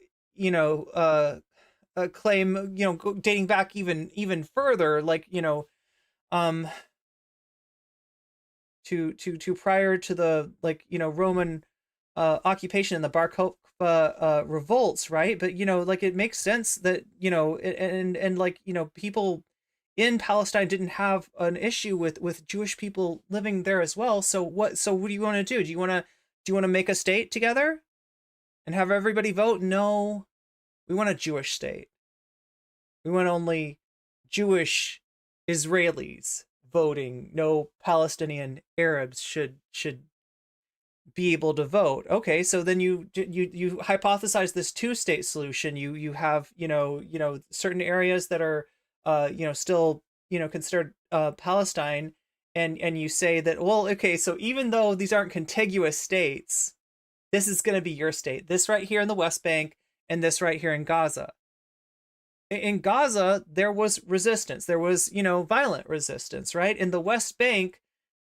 claim, dating back even further, like to prior to the Roman occupation and the Bar Kokhba revolts, right? But like it makes sense that and people in Palestine didn't have an issue with Jewish people living there as well. So what do you want to do? Do you want to make a state together and have everybody vote? No, we want a Jewish state. We want only Jewish Israelis voting. No Palestinian Arabs should be able to vote. Okay, so then you hypothesize this two-state solution. You have certain areas that are still considered Palestine, and you say that, well, okay, so even though these aren't contiguous states, this is going to be your state. This right here in the West Bank, and this right here in Gaza. In Gaza, there was resistance. There was, violent resistance, right? In the West Bank,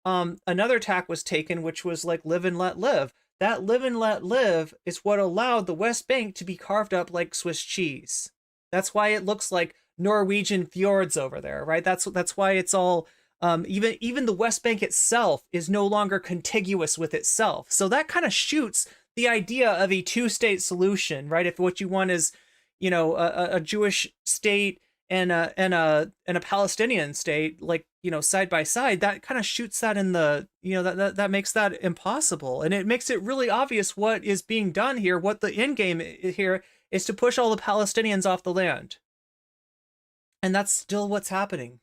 another tack was taken, which was like live and let live. That live and let live is what allowed the West Bank to be carved up like Swiss cheese. That's why it looks like Norwegian fjords over there, right? That's why it's all, even the West Bank itself is no longer contiguous with itself. So that kind of shoots the idea of a two-state solution, right? If what you want is, a Jewish state and a Palestinian state, like, side by side, that kind of shoots that in the, that makes that impossible. And it makes it really obvious what is being done here. What the end game here is to push all the Palestinians off the land. And that's still what's happening.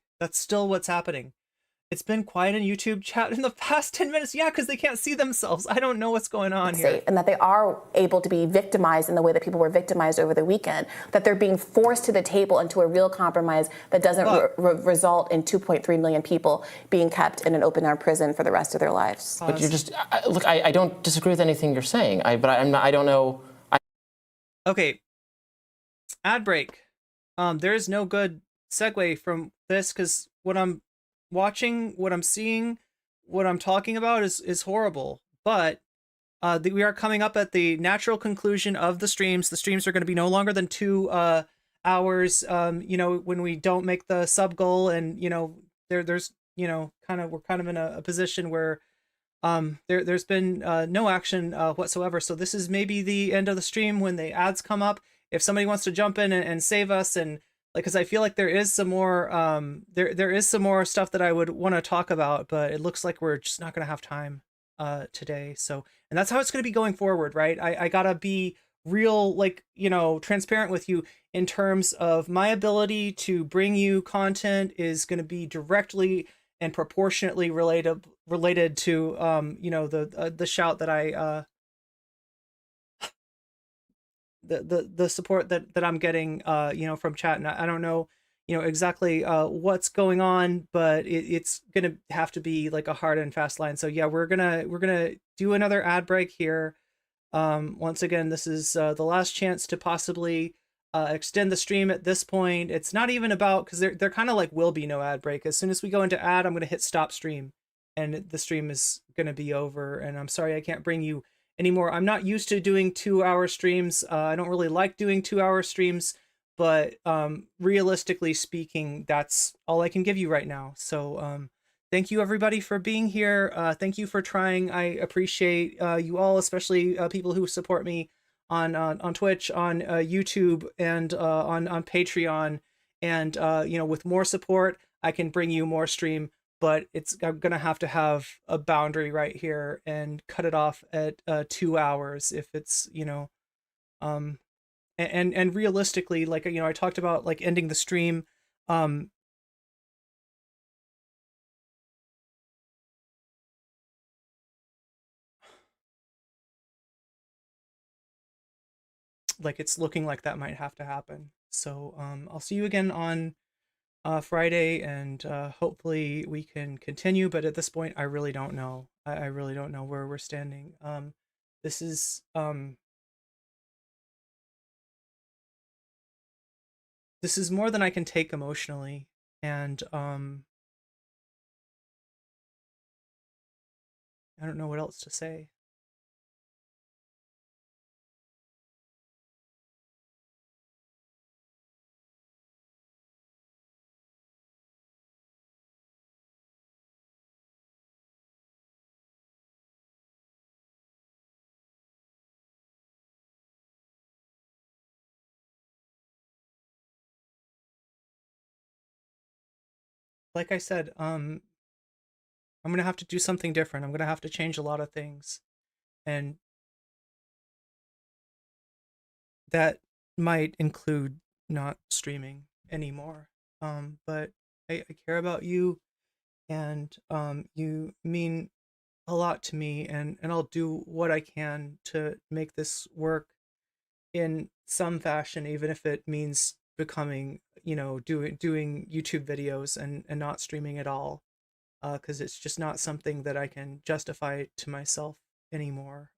It's been quiet in YouTube chat in the past 10 minutes. Yeah, because they can't see themselves. I don't know what's going on here. And that they are able to be victimized in the way that people were victimized over the weekend, that they're being forced to the table into a real compromise that doesn't result in 2.3 million people being kept in an open-air prison for the rest of their lives. But you're just, look, I don't disagree with anything you're saying, but I don't know. Okay, ad break. There is no good segue from this, because what I'm watching, what I'm seeing, what I'm talking about is horrible. But we are coming up at the natural conclusion of the streams. The streams are going to be no longer than 2 hours. When we don't make the sub goal, and there's we're kind of in a position where there's been no action whatsoever. So this is maybe the end of the stream when the ads come up. If somebody wants to jump in and save us, and because I feel like there is some more there is some more stuff that I would want to talk about, but it looks like we're just not going to have time today. So, and that's how it's going to be going forward, right? I gotta be real, transparent with you in terms of my ability to bring you content is going to be directly and proportionately related to the shout that I the support that I'm getting, from chat. And I don't know, exactly what's going on, but it's gonna have to be like a hard and fast line. So yeah, we're gonna do another ad break here. Once again, this is the last chance to possibly extend the stream at this point. It's not even about, because they're kind of like will be no ad break. As soon as we go into ad, I'm gonna hit stop stream, and the stream is gonna be over. And I'm sorry I can't bring you anymore. I'm not used to doing 2-hour streams. I don't really like doing 2-hour streams, but realistically speaking, that's all I can give you right now. So thank you everybody for being here. Thank you for trying. I appreciate you all, especially people who support me on Twitch, on YouTube, and on Patreon. And with more support, I can bring you more stream. But I'm gonna have to have a boundary right here and cut it off at 2 hours if it's and realistically, like I talked about like ending the stream. Like it's looking like that might have to happen. So I'll see you again on Friday, and hopefully we can continue. But at this point, I really don't know. I really don't know where we're standing. This is more than I can take emotionally, and I don't know what else to say. Like I said, I'm gonna have to do something different. I'm gonna have to change a lot of things, and that might include not streaming anymore. But I care about you, and you mean a lot to me, and I'll do what I can to make this work in some fashion, even if it means becoming, doing YouTube videos and not streaming at all, because it's just not something that I can justify to myself anymore.